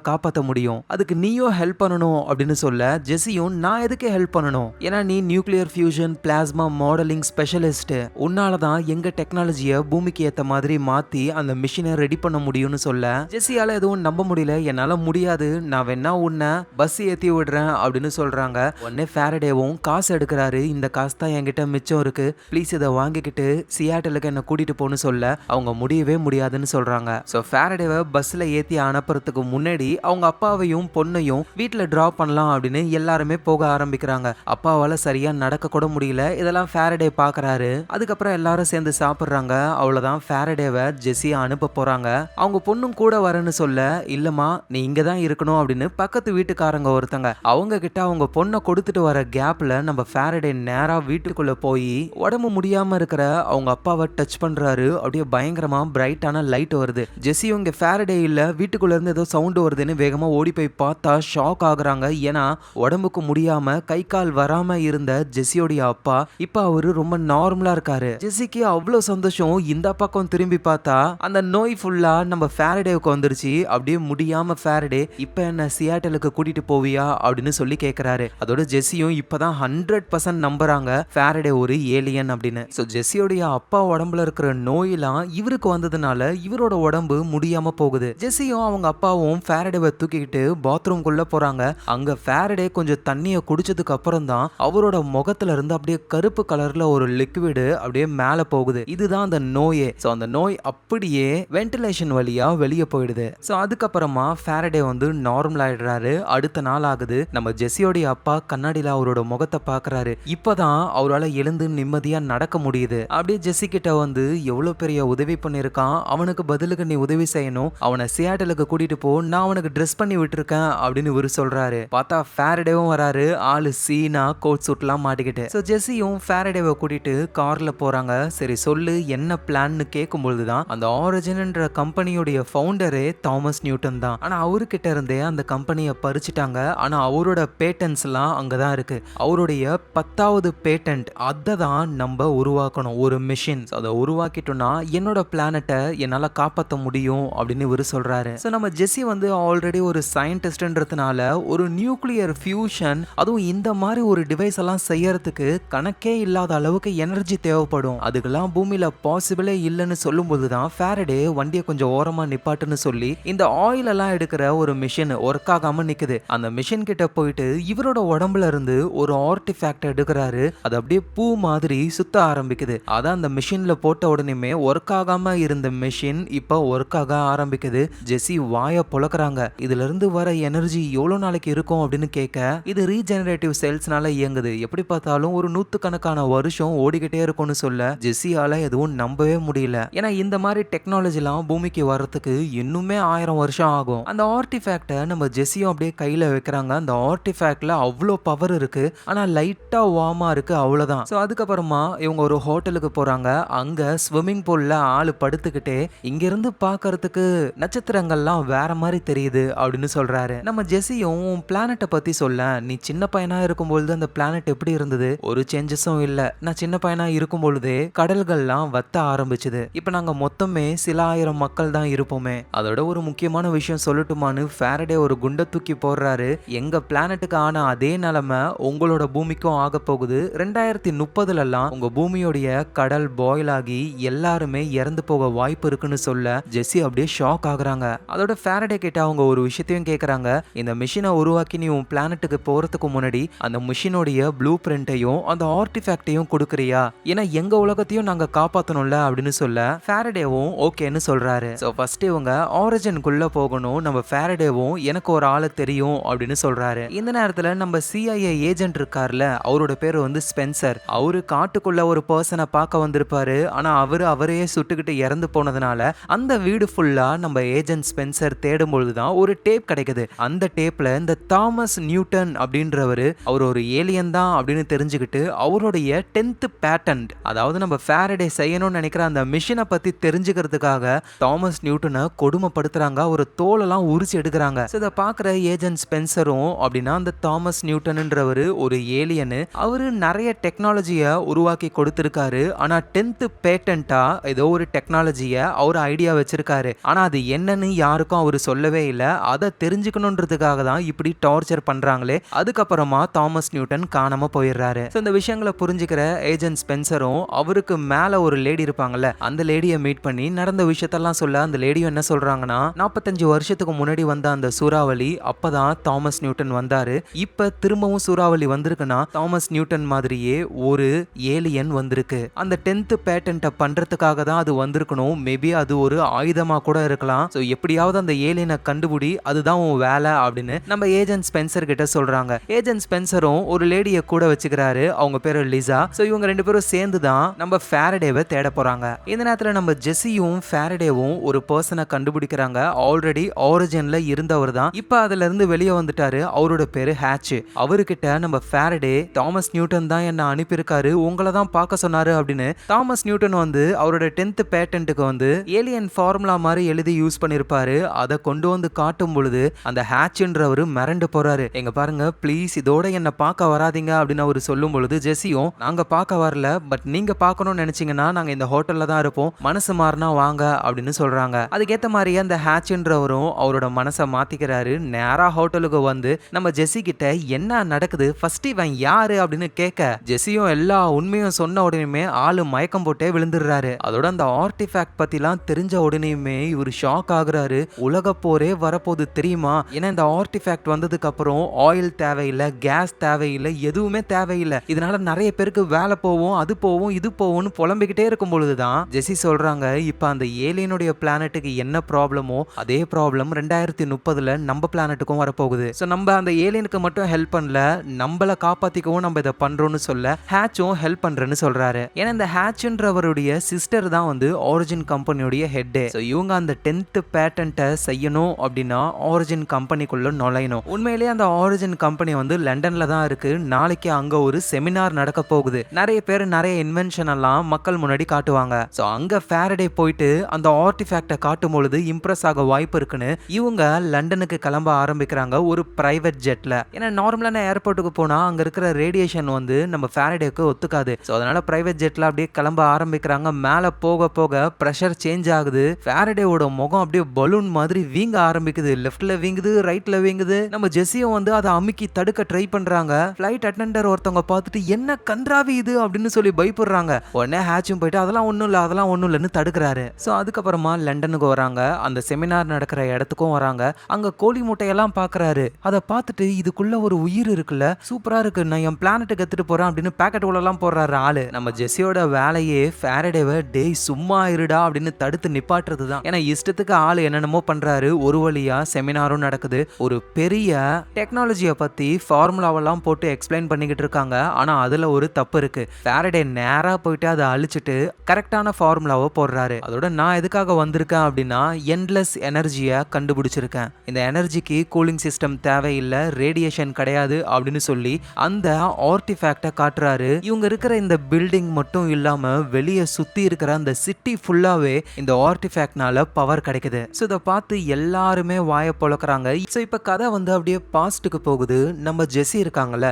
காப்பாற்ற முடியும். அதுக்கு நீயும் ஹெல்ப் பண்ணணும் அப்படின்னு சொல்ல ஜெஸ்ஸியும் நான் எதுக்கு ஹெல்ப் பண்ணணும்? ஏன்னா நீ nuclear fusion plasma modelling specialist. உன்னாலதான் எங்க டெக்னாலஜியை பூமிக்கு ஏத்த மாதிரி மாத்தி அந்த மிஷினை ரெடி பண்ண முடியும்னு சொல்ல ஜெஸ்ஸியால எதுவும் நம்ப முடியல. என்னால முடியாது. நான் வேணா உன்னை பஸ் ஏத்தி விடுறேன் அப்படின்னு சொல்றாங்க. உடனே ஃபாரடேவும் காசு எடுக்கிறாரு. இந்த காசு தான் என்கிட்ட மிச்சம் இருக்கு. ப்ளீஸ் இதை வாங்கிக்கிட்டு சியாட்டலுக்கு என்ன கூட்டிட்டு போன்னு சொல்ல அவங்க முடியவே முடியாதுன்னு சொல்றாங்க. ஸோ ஃபாரடேவை பஸ்ல ஏத்தி அனுப்புறதுக்கு முன்னாடி அவங்க அப்பாவையும் பொண்ணையும் வீட்டுல டிராப் பண்ணலாம் அப்படின்னு எல்லாருமே போக ஆரம்பிக்கிறாங்க. அப்பாவால சரியா நடக்க கூட முடியல. இதெல்லாம் ஃபாரடே பாக்குறாரு. அதுக்கப்புறம் எல்லாரும் சேர்ந்து சாப்பிடுறாங்க. அவ்வளவுதான் ஃபாரடேவை ஜெஸ்ஸி அனுப்ப போறாங்க. அவங்க பொண்ணும் கூட வரேன்னு சொல்ல இல்லம்மா நீ இங்க தான் இருக்கணும் அப்படின்னு பக்கத்து வீட்டுக்காரங்க ஒருத்தங்க அவங்க கிட்ட அவங்க பொண்ணை கொடுத்துட்டு வர கேப்ல நம்ம ஃபாரடே நேரா வீட்டுக்குள்ள போய் உடம்பு முடியாம இருக்கிற அவங்க அப்பாவை டச் பண்றாரு. அப்படியே பயங்கரமா பிரைட்டான லைட் வருது. ஜெஸ்ஸியும் இங்க ஃபாரடே இல்ல வீட்டுக்குள்ள இருந்து ஏதோ சவுண்ட் வருதுன்னு வேகமா ஓடி போய் பார்த்தா ஷாக் ஆகுறாங்க. ஏன்னா உடம்புக்கு முடியாம கை கால் வராம இருந்த ஜெஸ்ஸியோடைய அப்பா இப்ப அவரு ரொம்ப நார்மலா இருக்காரு. ஜெஸ்ஸிக்கு அவ்வளவு சந்தோஷம். இந்த பக்கம் திரும்பி பார்த்தா அந்த நோய் ஃபுல்லா நம்ம ஃபாரடேவுக்கு வந்துருச்சு. அப்படியே முடியாம ஃபாரடே இப்ப என்ன சியாட்டலுக்கு கூட்டிட்டு போவியா அப்படின்னு சொல்லி கேட்கிறாரு. அதோட ஜெஸ்ஸியும் இப்பதான் 100% நம்புறாங்க ஃபாரடே ஒரு ஏலியன் அப்படின்னு. சோ ஜெஸ்ஸியோடைய அப்பா உடம்புல இருக்கிற நோயெல்லாம் இவருக்கு வந்ததுனால இவரோட உடம்பு முடியாம போகுது. ஜெஸ்ஸியும் அவங்க அப்பாவும் ஃபாரடேவை தூக்கிக்கிட்டு பாத்ரூம்குள்ள போறாங்க. அங்க ஃபாரடே கொஞ்சம் தண்ணியை குடிச்சதுக்கு அப்புறம் தான் அவரோட முகத்துல இருந்து அப்படியே கருப்பு கலர்ல ஒரு லிக்விடு அப்படியே மேல போகுது. இதுதான் அந்த நோயே. சோ அந்த நோய் அப்படியே வென்டிலேஷன் வழியா வெளியே போயிடுது. சோ அதுக்கப்புறமா ஃபாரடே வந்து நார்மல் ஆயிடுறாரு. அடுத்த நாள் ஆகுது. நம்ம ஜெஸ்ஸியோடைய அப்பா கண்ணாடியில அவரோட முகத்தை பாக்குறாரு. இப்பதான் அவரால் எழுந்து நிம்மதியா நடக்க முடியுது. அப்படியே ஜெஸ்ஸி கிட்ட வந்து எவ்வளவு பெரிய உதவி பண்ணிருக்கான். அவனுக்கு பதிலுக்கு நீ உதவி செய்யணும். அவனை சியாட்டலுக்கு கூட்டிட்டு போ. நான் அவனுக்கு ட்ரெஸ் பண்ணி விட்டுருக்கேன் அப்படின்னு இவரு சொல்றாரு. பார்த்தா ஃபாரடேவும் வராரு. ஆளு சீனா கோட் சூட்லாம் மாட்டிக்கிட்டு. சோ ஜெஸ்ஸியும் ஃபாரடேவை கூட்டிட்டு கார்ல போறாங்க. சரி சொல்லு என்ன பிளான்னு கேட்கும்பொழுதுதான் அந்த ஆரிஜின்ன்ற கம்பெனியோடைய ஃபவுண்டரே தாமஸ் நியூட்டன் தான். ஆனா அவர்கிட்ட இருந்தே அந்த கம்பெனியை பறிச்சுட்டாங்க. ஆனா அவரோட பேட்டன்ஸ் எல்லாம் அங்கதான் இருக்கு. அவருடைய 10வது பேட்டன்ட் அதை தான் நம்ம உருவாக்கணும். ஒரு மிஷின் அதை உருவாக்கிட்டோம்னா என்னோட பிளானட்டை என்னால காப்பாற்ற முடியும் அப்படின்னு இவரு சொல்றாரு. சோ நம்ம ஜெஸ்ஸி வந்து ஆல்ரெடி ஒரு சயின்டிஸ்ட்ன்றதுனால ஒரு நியூக்ளியர் ஃபியூஷன் அதுவும் இந்த மாதிரி ஒரு டிவைஸ் எல்லாம் செய்யறதுக்கு கணக்கே இல்லாத அளவுக்கு எனர்ஜி தேவைப்படும். அதுக்கெல்லாம் பூமியில பாசிபிளே இல்லைன்னு சொல்லும் போதுதான் ஃபாரடே வண்டியை கொஞ்சம் ஓரமா நிப்பாட்டுன்னு சொல்லி இந்த ஆயில் எல்லாம் எடுக்கிற ஒரு மிஷின் ஒர்க் ஆகாம நிக்குது. அந்த மிஷின் கிட்ட போயிட்டு இவரோட உடம்புல இருந்து ஒரு ஆர்டிஃபேக்ட் எடுக்கிறாரு. அது அப்படியே பூ மாதிரி சுத்த ஆரம்பிக்குது. அதான் அந்த மிஷின்ல போட்ட உடனே ஒர்க் ஆகாம இருந்த மிஷின் இப்ப ஒர்க் ஆக ஆரம்பிக்குது. ஜெஸ்ஸி வாய பொளக்குறாங்க. இதுல இருந்து வர எனர்ஜி எவ்வளவு நாளைக்கு இருக்கும் அப்படின்னு கேட்க இது ரீஜெனரேட்டிவ் செல்ஸ்னால இயங்குது. எப்படி பார்த்தாலும் ஒரு 100கணக்கான வருஷம் ஓடிக்கிட்டே இருக்கும்னு சொல்ல ஜெஸ்ஸியால எதுவும் நம்பவே முடியல. ஏன்னா இந்த மாதிரி டெக்னாலஜிலாம் பூமிக்கு வர்றதுக்கு இன்னுமே 1000 வருஷம் ஆகும். அந்த ஆர்டிஃபேக்டை நம்ம ஜெஸ்ஸியும் அப்படியே கையில வைக்கிறாங்க. அந்த ஆர்டிஃபேக்ட்ல அவ்வளோ பவர் இருக்கு. ஆனா லைட்டா வார்மா இருக்கு அவ்வளவுதான். சோ அதுக்கப்புறமா இவங்க ஒரு ஹோட்டலுக்கு போறாங்க. அங்க ஸ்விம்மிங் பூல்ல ஆளு படுத்துக்கிட்டே இங்க இருந்து பாக்குறதுக்கு நட்சத்திரங்கள்லாம் வேற மாதிரி தெரியுது அப்படின்னு சொல்றாரு. நம்ம ஜெஸ்ஸியும் பிளானட்டை பத்தி சொல்ல நீ சின்ன பையனா இருக்கும்பொழுது அந்த பிளானட் எப்படி இருந்தது? ஒரு சேஞ்சஸும் இல்ல. நான் சின்ன பையனா இருக்கும் பொழுதே கடல்கள்லாம் வத்த ஆரம்பிச்சது. இப்ப நாங்க மொத்தமே சில ஆயிரம் மக்கள் தான் இருப்போமே. அதோட ஒரு முக்கியமான விஷயம் சொல்லட்டுமான்னு ஃபாரடே ஒரு குண்டை தூக்கி போடுறாரு. எங்க பிளானட்டுக்கு ஆன அதே நிலைமை உங்களோட பூமிக்கும் ஆக போகுது. 2030 உங்க பூமியோடைய கடல் பாயில் ஆகி எல்லாருமே இறந்து போக வாய்ப்பு இருக்குன்னு சொல்ல ஜெஸ்ஸி அப்படியே ஷாக் ஆகுறாங்க. அதோட ஃபாரடே கிட்ட அவங்க ஒரு விஷயத்தையும் கேக்குறாங்க. இந்த மிஷினை உருவாக்கி நீ உன் பிளானட்டுக்கு போறதுக்கு முன்னாடி அந்த மிஷினோடைய ப்ளூ பிரிண்ட்டையும் அந்த ஆர்டிஃபேக்டையும் கொடுக்குறியா? ஏன்னா எங்க உலகத்தையும் நாங்க காப்பாத்தணும்ல அப்படின்னு சொல்ல ஃபாரடேவும் ஓகேன்னு சொல்றாரு. சோ ஃபர்ஸ்ட் இவங்க ஆரிஜின்குள்ள போகணும். நம்ம ஃபாரடேவும் எனக்கு ஒரு ஆளு தெரியும் அப்படின்னு சொல்றாரு. இந்த நேரத்துல நம்ம CIA ஏஜென்ட் இருக்காரு. இருக்கார்ல, அவரோட பேரு வந்து ஸ்பென்சர். அவரு காட்டுக்குள்ள ஒரு பர்சனை பார்க்க வந்திருப்பாரு. ஆனா அவரையே சுட்டுக்கிட்டு இறந்து போனதுனால அந்த வீடு ஃபுல்லா நம்ம ஏஜென்ட் ஸ்பென்சர் தேடும் பொழுதுதான் ஒரு டேப் கிடைக்குது. அந்த டேப்ல இந்த தாமஸ் நியூட்டன் அப்படின்றவரு அவர் ஒரு ஏலியன் தான் அப்படின்னு தெரிஞ்சுக்கிட்டு அவருடைய 10th பேட்டன்ட், அதாவது நம்ம ஃபாரடே செய்யணும்னு நினைக்கிற அந்த மிஷினை பத்தி தெரிஞ்சுக்கிறதுக்காக தாமஸ் நியூட்டனை கொடுமைப்படுத்துறாங்க. ஒரு தோலெல்லாம் உரிச்சு எடுக்கிறாங்க. இதை பார்க்குற ஏஜென்ட் ஸ்பென்சரும் அப்படின்னா அந்த தாமஸ் நியூட்டன்ன்றவர் ஒரு ஏலியனு, அவரு நிறைய டெக்னாலஜியை உருவாக்கி கொடுத்திருக்காரு. ஆனா 10th பேட்டன்ட்டா ஏதோ ஒரு டெக்னாலஜியை அவர் ஐடியா வச்சிருக்காரு. ஆனா அது என்னன்னு யாருக்கும் அவர் சொல்லவே இல்லை. அதை தெரிஞ்சுக்கணுன்றதுக்காக தான் இப்படி டார்ச்சர் பண்றாங்களே. அதுக்கப்புறமா தாமஸ் நியூட்டன் காணாம போயிடுறாரு. இந்த விஷயங்களை புரிஞ்சுக்கிற ஏஜென்ட் ஸ்பென்சரும் அவருக்கு மேல ஒரு லேடி இருப்பாங்கல்ல, அந்த லேடியை மீட் பண்ணி நடந்த விஷயத்தெல்லாம் சொல்ல அந்த லேடியும் என்ன சொல்றாங்கன்னா, 45 வருஷத்துக்கு முன்னாடி வந்த அந்த சூறாவளி அப்பதான் தாமஸ் நியூட்டன் வந்தாரு. இப்ப திரும்பவும் சூறாவளி வந்திருக்குன்னா தாமஸ் நியூட்டன் மாதிரியே ஒரு ஏலியன் வந்திருக்கு. அந்த 10th பேட்டன்ட்டை பண்றதுக்காக தான் அது வந்திருக்கணும். மேபி அது ஒரு ஆயுதமா கூட இருக்கலாம். சோ எப்படியாவது அந்த ஏலியனை கண்டுபிடி, அதுதான் உன் வேலை அப்படின்னு நம்ம ஏஜென்ட் ஸ்பென்சர் கிட்ட சொல்றாங்க. ஏஜென்ட் ஸ்பென்சரும் ஒரு லேடியை கூட வச்சுக்கிறாரு. அவங்க பேரு லிசா. சோ இவங்க ரெண்டு பேரும் சேர்ந்து தான் நம்ம ஃபாரடேவை தேட போறாங்க. இந்த நேரத்துல நம்ம ஜெஸியும் ஃபாரடேவும் ஒரு பர்சனை கண்டுபிடிக்கிறாங்க. ஆல்ரெடி ஆரிஜின்ல இருந்தவர் தான், இப்ப அதுல இருந்து வெளியே வந்துட்டாரு. அவரோட பேரு ஹேட்ச். அவர்கிட்ட நம்ம ஃபாரடே தாமஸ் நியூட்டன் தான் என்ன அனுப்பியிருக்காரு, உங்களை தான் பார்க்க சொன்னாரு அப்படின்னு தாமஸ் நியூட்டன் வந்து அவரோட 10th பேட்டன்ட்டுக்கு வந்து ஏலியன் ஃபார்முலா மாதிரி எழுதி யூஸ் பண்ணிருப்பாரு. அதை கொண்டு வந்து காட்டும் பொழுது அந்த ஹேட்ச்ன்றவர் மிரண்டு போறாரு. எங்க பாருங்க ப்ளீஸ் இதோட என்ன பார்க்க வராதீங்க அப்படின்னு அவர் சொல்லும் பொழுது ஜெஸியும், நாங்க பார்க்க வரல, பட் நீங்க பார்க்கணும்னு நினைச்சீங்கன்னா நாங்க இந்த ஹோட்டல்ல தான் இருப்போம், மனசு மாறினா வாங்க அப்படின்னு சொல்றாங்க. அதுக்கேற்ற மாதிரியே அந்த ஹேட்ச்ன்றவரும் அவரோட மனசை மாத்திக்கிறாரு. நேரா ஹோட்டலுக்கு வந்து நம்ம ஜெஸி கிட்ட என்ன நடக்குது, ஃபர்ஸ்ட் இவன் யாரு அப்படின்னு கேட்க ஜெஸியும் எல்லா உண்மையும் சொன்ன உடனே ஆளு மயக்கம் போட்டே விழுந்துடுறாரு. அதோட அந்த ஆர்டிஃபேக்ட் பத்திலாம் தெரிஞ்ச உடனேயுமே இவர் ஷாக் ஆகுறாரு. உலக போரே வரப்போது தெரியுமா, ஏன்னா இந்த ஆர்டிஃபேக்ட் வந்ததுக்கு அப்புறம் ஆயில் தேவையில்லை, கேஸ் தேவையில்லை, எதுவுமே தேவையில்லை, இதனால நிறைய பேருக்கு வேலை போவோம், அது போவோம், இது போவோம்னு புலம்பிக்கிட்டே இருக்கும் பொழுதுதான் ஜெஸி சொல்றாங்க, இப்ப அந்த ஏலியனுடைய பிளானட்டுக்கு என்ன ப்ராப்ளமோ அதே ப்ராப்ளம் 2030ல நம்ம பிளானட்டுக்கும் வரப்போகுது. ஸோ நம்ம அந்த ஏலியனுக்கு மட்டும் ஹெல்ப் பண்ணல, நம்மளை காப்பாத்திக்கவும் நம்ம இதை பண்றோம்னு சொல்ல ஹேட்சும் ஹெல்ப் பண்றேன்னு சொல்றாரு. ஏன்னா இந்த ஹேட்ச்ன்றவருடைய சிஸ்டர் தான் வந்து ஆரிஜின் கம்பெனியோடைய ஹெட். ஸோ இவங்க அந்த 10th பேட்டன்ட்டை செய்யணும் அப்படின்னா ஆரிஜின் கம்பெனிக்குள்ள நுழையணும். உண்மையிலேயே அந்த ஆரிஜின் கம்பெனி வந்து லண்டன்ல தான் இருக்கு. நாளைக்கு அங்க ஒரு செமினார் நடக்க போகுது. நிறைய பேர் நிறைய இன்வென்ஷன் எல்லாம் மக்கள் முன்னாடி காட்டுவாங்க. ஸோ அங்க ஃபாரடே போயிட்டு அந்த ஆர்டிஃபேக்டை காட்டும் பொழுது இம்ப்ரெஸ் ஆக வாய்ப்பு இருக்குன்னு இவங்க லண்டனுக்கு கிளம்ப ஆரம்பிக்கிறாங்க ஒரு பிரைவேட் ஜெட்ல. ஏன்னா நார்மலான ஏர்போர்ட்டுக்கு போனா அங்க இருக்கிற ரேடியேஷன் வந்து நம்ம ஃபாரடேக்கு ஒத்துக்காது. ஸோ அதனால பிரைவேட் ஜெட்ல அப்படியே கிளம்ப ஆரம்பிக்கிறாங்க. மேல போக போக பிரஷர் சேஞ்ச் ஆகுது. ஃபாரடேவோட முகம் அப்படியே பலூன் மாதிரி வீங்க ஆரம்பிக்குது. லெஃப்ட்ல வீங்குது, ரைட்ல வீங்குது. நம்ம ஜெஸியும் வந்து அதை அமுக்கி தடுக்க ட்ரை பண்றாங்க. ஃபிளைட் அட்டெண்டர் ஒருத்தவங்க பார்த்துட்டு என்ன கன்றாவி இது அப்படின்னு சொல்லி பயப்படுறாங்க. உடனே ஹேட்சும் போயிட்டு அதெல்லாம் ஒண்ணும் இல்ல, அதெல்லாம் ஒண்ணும் இல்லைன்னு தடுக்கிறாரு. ஸோ அதுக்கப்புறமா லண்டனுக்கு வராங்க. அந்த செமினார் நடக்கிற இடத்துக்கும் வராங்க. அங்க கோழி முட்டையெல்லாம் பாக்குறாரு. அதை பார்த்துட்டு இதுக்குள்ள ஒரு உயிர் இருக்குல்ல, சூப்பரா இருக்கு, நான் என் பிளானட்டுக்கு எடுத்துட்டு போறேன் அப்படின்னு பேக்கெட் உள்ளலாம் போடுறாரு ஆளு. நம்ம ஜெஸியோட வேலையே ஃபாரடேவை டேய் சும்மா இருடா அப்படின்னு தடுத்து நிப்பாட்டுறது தான். ஏன்னா இஷ்டத்துக்கு ஆளு என்னென்னமோ பண்றாரு. ஒரு வழியா செமினாரும் நடக்குது. ஒரு பெரிய டெக்னாலஜியை பத்தி ஃபார்முலாவெல்லாம் போட்டு எக்ஸ்பிளைன் பண்ணிக்கிட்டு இருக்காங்க. ஆனா அதுல ஒரு தப்பு இருக்கு. ஃபாரடே நேரா போயிட்டு அதை அழிச்சிட்டு கரெக்டான ஃபார்முலாவை போடுறாரு. அதோட நான் எதுக்காக வந்திருக்கேன் அப்படின்னா எண்ட்லெஸ் எனர்ஜியை கண்டுபிடிச்சிருக்கேன். இந்த எனர்ஜிக்கு கூலிங் சிஸ்டம் தேவையில்லை, ரேடியேஷன் கிடையாது அப்படின்னு சொல்லி அந்த ஆர்டிஃபேக்டை காட்டுறாரு. இவங்க இருக்கிற இந்த பில்டிங் மட்டும் இல்லாம வெளியே சுத்தி இருக்கிற அந்த சிட்டி ஃபுல்லாவே இந்த ஆர்டிஃபேக்ட்னால பவர் கிடைக்குது. ஸோ இதை பார்த்து எல்லாருமே வாயை பொழக்கிறாங்க. ஸோ இப்போ கதை வந்து அப்படியே பாஸ்ட்டுக்கு போகுது. நம்ம ஜெஸி இருக்காங்கல்ல,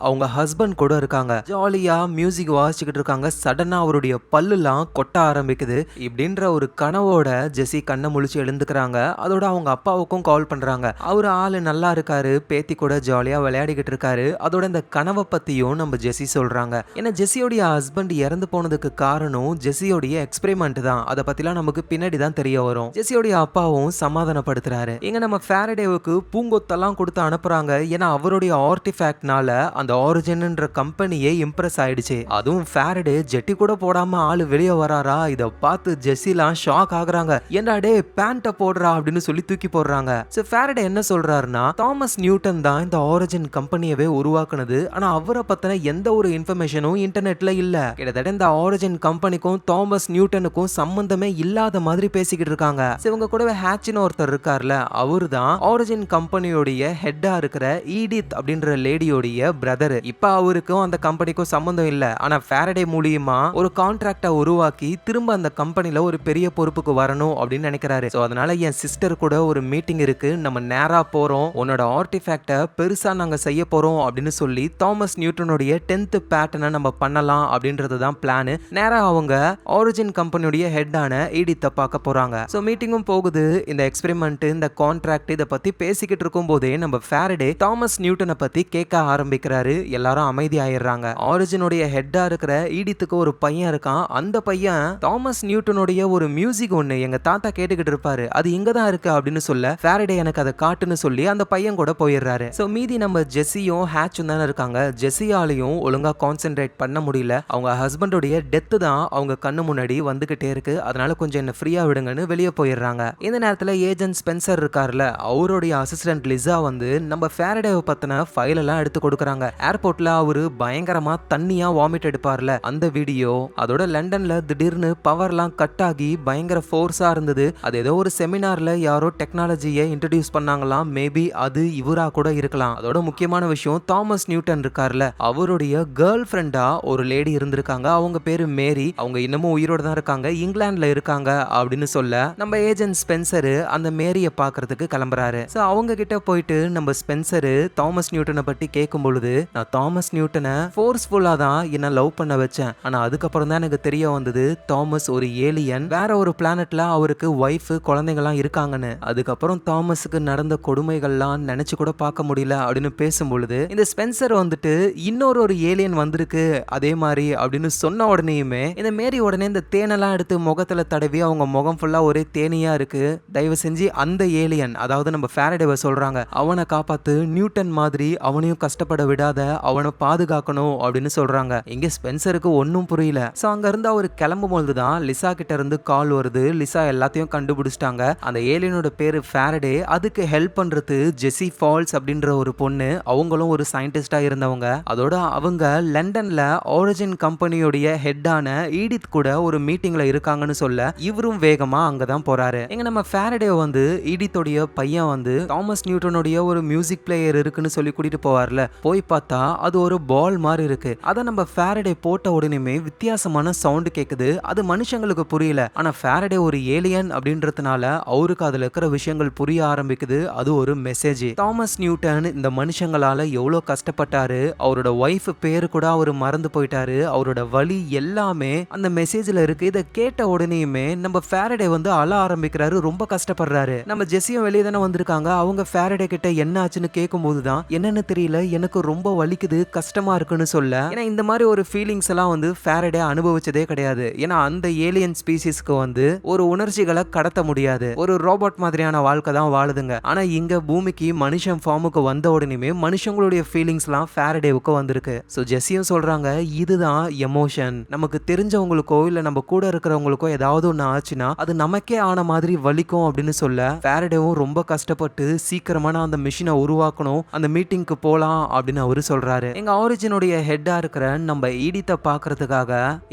அவங்க ஹஸ்பண்ட் கூட இருக்காங்க. ஜாலியா மியூசிக் வாசிச்சுக்கிட்டு இருக்காங்க. சடனா அவருடைய பல்லுலாம் கொட்ட ஆரம்பிக்குது. இப்படின்ற ஒரு கனவோட ஜெஸி கண்ணை முழிச்சு எழுந்துக்கிறாங்க. அதோட அவங்க அப்பாவுக்கும் கால் பண்றாங்க. அவரு ஆளு நல்லா இருக்காரு, பேத்தி கூட ஜாலியா விளையாடிக்கிட்டு இருக்காரு. அதோட இந்த கனவை பத்தியும் நம்ம ஜெஸி சொல்றாங்க. ஏன்னா ஜெஸியோடைய ஹஸ்பண்ட் இறந்து போனதுக்கு காரணம் ஜெஸியோடைய எக்ஸ்பெரிமெண்ட் தான். அதை பத்திலாம் நமக்கு பின்னாடி தான் தெரிய வரும். ஜெஸியோடைய அப்பாவும் சமாதானப்படுத்துறாரு. எங்க நம்ம ஃபாரடேவுக்கு பூங்கொத்தெல்லாம் கொடுத்து அனுப்புறாங்க. ஏன்னா அவருடைய ஆர்டிஃபேக்ட்னால அந்த ஆரிஜின்ன்ற கம்பெனியே இம்ப்ரெஸ் ஆயிடுச்சு. அதுவும் ஃபாரடே ஜெட்டி கூட போடாம ஆளு வெளியே வராரா. இதை பார்த்து ஜெஸிலாம் ஷாக் ஆகுறாங்க. ஏன்டா டே பேண்ட போடுறா அப்படின்னு சொல்லி தூக்கி போடுறாங்க. சோ ஃபாரடே என்ன சொல்றாருன்னா, தாமஸ் நியூட்டன் தான் இந்த ஆரிஜின் கம்பெனியவே உருவாக்குனது. ஆனா அவரை பத்தின எந்த ஒரு இன்ஃபர்மேஷனும் இன்டர்நெட்ல இல்ல. கிட்டத்தட்ட இந்த ஆரிஜின் கம்பெனிக்கும் தாமஸ் நியூட்டனுக்கும் சம்பந்தமே இல்லாத மாதிரி பேசிக்கிட்டு இருக்காங்க. இவங்க கூடவே ஹேட்ச்னு ஒருத்தர் இருக்கார்ல, அவர்தான் ஆரிஜின் கம்பெனியோடைய ஹெட்டா இருக்கிற ஈடித் அப்படின்ற லேடியோடைய பிரதர். இப்ப அவருக்கும் அந்த கம்பெனிக்கும் சம்பந்தம் இல்ல. ஆனா ஃபாரடே மூலியமா ஒரு கான்ட்ராக்டை உருவாக்கி திரும்ப அந்த கம்பெனில ஒரு பெரிய பொறுப்புக்கு வரணும் அப்படின்னு நினைக்கிறாரு. சோ அதனால என் சிஸ்டர் கூட ஒரு மீட்டிங் இருக்கு, நம்ம நேரா போறோம், உன்னோட ஆர்டிஃபேக்ட பெருசா நாங்க செய்ய போறோம் அப்படின்னு சொல்லி தாமஸ் நியூட்டனுடைய 10th பேட்டர்னை நம்ம பண்ணலாம் அப்படின்றது தான் பிளான். நேரா அவங்க ஆரிஜின் கம்பெனியோடைய ஹெட்டான ஈடித்தை பார்க்க போறாங்க. சோ மீட்டிங்கும் போகுது. இந்த எக்ஸ்பெரிமெண்ட், இந்த கான்ட்ராக்ட் இத பத்தி பேசிக்கிட்டு இருக்கும் போதே நம்ம ஃபாரடே தாமஸ் நியூட்டனை பத்தி கேட்க ஆரம்பிக்கிறாரு. எல்லாரும் அமைதி ஆயிடுறாங்க. ஆரிஜினுடைய ஹெட்டா இருக்கிற ஈடித்துக்கு ஒரு பையன் இருக்கான். அந்த பையன் தாமஸ் நியூட்டனுடைய ஒரு மியூசிக் ஒண்ணு எங்க தாத்தா கேட்டுக்கிட்டு இருப்பாரு, அது இங்க தான் இருக்கு அப்படின்னு சொல்ல ஃபாரடே எனக்கு அதை காட்டுன்னு சொல்லி அந்த பையன் கூட போயிடுறாரு. சோ மீதி நம்ம ஜெஸியும் ஹேட்சும் தானே இருக்காங்க. ஜெஸியாலையும் ஒழுங்கா கான்சென்ட்ரேட் பண்ண முடியல. அவங்க ஹஸ்பண்டோடைய டெத்து தான் அவங்க கண்ணு முன்னாடி வந்துகிட்டே இருக்கு. அதனால கொஞ்சம் என்ன ஃப்ரீயா விடுங்கன்னு வெளியே போயிடுறாங்க. இந்த நேரத்துல ஏஜென்ட் ஸ்பென்சர் இருக்கார்ல, அவருடைய அசிஸ்டன்ட் லிசா வந்து நம்ம ஃபாரடேவை பத்தின ஃபைல் எல்லாம் எடுத்து கொடுக்குறாங்க. ஏர்போர்ட்ல அவரு பயங்கரமா தண்ணியா வாமிட் எடுப்பார்ல, அந்த வீடியோ, அதோட லண்டன்ல திடீர்னு பவர்லாம் கட் ஆகி பயங்கர ஃபோர்ஸா இருந்தது. அது ஏதோ ஒரு செமினார்ல யாரோ டெக்னாலஜியை இன்ட்ரோடியூஸ் பண்ணாங்களாம். மேபி அது இவரா கூட இருக்கலாம். அதோட முக்கியமான விஷயம், தாமஸ் நியூட்டன் இருக்கார்ல, அவருடைய கேர்ள் ஃப்ரெண்டா ஒரு லேடி இருந்திருக்காங்க. அவங்க பேரு மேரி. அவங்க இன்னமும் உயிரோட தான் இருக்காங்க, இங்கிலாந்துல இருக்காங்க அப்படின்னு சொல்ல நம்ம ஏஜென்ட் ஸ்பென்சர் அந்த மேரிய பாக்குறதுக்கு கிளம்புறாரு. சோ அவங்க கிட்ட போயிட்டு நம்ம ஸ்பென்சர் தாமஸ் நியூட்டனை பத்தி கேட்கும் பொழுது, நான் தாமஸ் நியூட்டனை ஃபோர்ஸ்ஃபுல்லா தான் என்ன லவ் பண்ண வச்சேன். ஆனா அதுக்கப்புறம் தான் எனக்கு தெரிய வந்தது தாமஸ் ஒரு ஏலியன், வேற ஒரு பிளானட்ல அவருக்கு வைஃப் குழந்தைங்கலாம் இருக்காங்கன்னு. அதுக்கப்புறம் தாமஸுக்கு நடந்த கொடுமைகள்லாம் நினைச்சு கூட பார்க்க முடியல அப்படின்னு பேசும்பொழுது இந்த ஸ்பென்சர் வந்துட்டு இன்னொரு ஏலியன் வந்திருக்கு அதே மாதிரி அப்படின்னு சொன்ன உடனேயுமே இந்த மேரி உடனே இந்த தேனெல்லாம் எடுத்து முகத்துல தடவி அவங்க முகம் ஃபுல்லா ஒரே தேனியா இருக்கு, தயவு செஞ்சு அந்த ஏலியன், அதாவது நம்ம ஃபாரடேவை சொல்றாங்க, அவனை காப்பாத்து, நியூட்டன் மாதிரி அவனையும் கஷ்டப்பட விடாத, அவனை பாதுகாக்கணும் அப்படின்னு சொல்றாங்க. இங்க ஸ்பென்சருக்கு ஒன்னும் புரியல. சோ அங்க இருந்து அவர் கிளம்பும் பொழுதுதான் லிசா கிட்ட இருந்து கால் வருது. லிசா எல்லாத்தையும் கண்டுபிடிச்சிட்டாங்க. அந்த ஏலியனோட பேரு ஃபாரடே. அதுக்கு ஹெல்ப் பண்றது ஜெஸி ஃபால்ஸ் அப்படின்ற ஒரு பொண்ணு, அவங்களும் ஒரு சயின்டிஸ்டா இருந்தவங்க. அதோட அவங்க லண்டன்ல ஆரிஜின் கம்பெனியோடைய ஹெட்டான ஈடித் கூட ஒரு மீட்டிங்ல இருக்காங்கன்னு சொல்ல இவரும் வேகமா அங்கதான் போறாரு. எங்க நம்ம ஃபாரடே வந்து ஈடித்தோடைய பையன் வந்து தாமஸ் நியூட்டனுடைய ஒரு மியூசிக் பிளேயர் இருக்குன்னு சொல்லி கூட்டிட்டு போவார்ல, போய் பார்த்தா அது ஒரு பால் மாதிரி இருக்கு. அத நம்ம ஃபாரடே போட்ட உடனே வித்தியாசமான சவுண்ட் கேக்குது. அது மனுஷங்களுக்கு புரியல. ஆனா ஃபாரடே ஒரு ஏலியன் அப்படின்றதுனால அவருக்கு அதுல இருக்கிற விஷயங்கள் புரிய ஆரம்பிக்குது. அது ஒரு மெசேஜ். தாமஸ் நியூட்டன் இந்த மனுஷங்களால எவ்வளவு கஷ்டப்பட்டாரு, அவரோட ஒய்ஃப் பேரு கூட அவர் மறந்து போயிட்டாரு, அவரோட வலி எல்லாமே அந்த மெசேஜ்ல இருக்கு. இதை கேட்ட உடனேயுமே நம்ம ஃபாரடே வந்து அழ ஆரம்பிக்கிறாரு, ரொம்ப கஷ்டப்படுறாரு. நம்ம ஜெஸியும் வெளியே தானே வந்திருக்காங்க. அவங்க ஃபாரடே கிட்ட என்ன ஆச்சுன்னு கேட்கும் போதுதான் என்னன்னு தெரியல, எனக்கு ரொம்ப வலிக்குது, கஷ்டமா இருக்குன்னு சொல்ல, ஏன்னா இந்த மாதிரி ஒரு ஃபீலிங்ஸ் எல்லாம் வந்து ஃபாரடே அனுபவிச்சதே கிடையாது. ஏன்னா அந்த ஏலியன் ஸ்பீசிஸ்க்கு வந்து ஒரு உணர்ச்சிகளை கடத்த முடியாது, ஒரு ரோபோட் மாதிரியான வாழ்க்கை தான் வாழுதுங்க. ஆனா இங்க பூமிக்கு மனுஷன் ஃபார்முக்கு வந்த உடனே மனுஷங்களுடைய ஃபீலிங்ஸ் எல்லாம் ஃபாரடேவுக்கு வந்திருக்கு. சோ ஜெஸியும் சொல்றாங்க, இதுதான் எமோஷன். நமக்கு தெரிஞ்சவங்களுக்கோ இல்ல நம்ம கூட இருக்கிறவங்களுக்கோ ஏதாவது ஒண்ணு ஆச்சுன்னா அது நமக்கே ஆன மாதிரி வலிக்கும் அப்படின்னு சொல்ல ஃபாரடேவும் ரொம்ப கஷ்டப்பட்டு சீக்கிரமான அந்த மிஷினை உருவாக்கணும், அந்த மீட்டிங்க்கு போலாம் அப்படின்னு அவரு சொல்றாரு. எங்க ஆரிஜினுடைய ஹெட்டா இருக்கிற நம்ம ஈடித்தை பாக்குறதுக்காக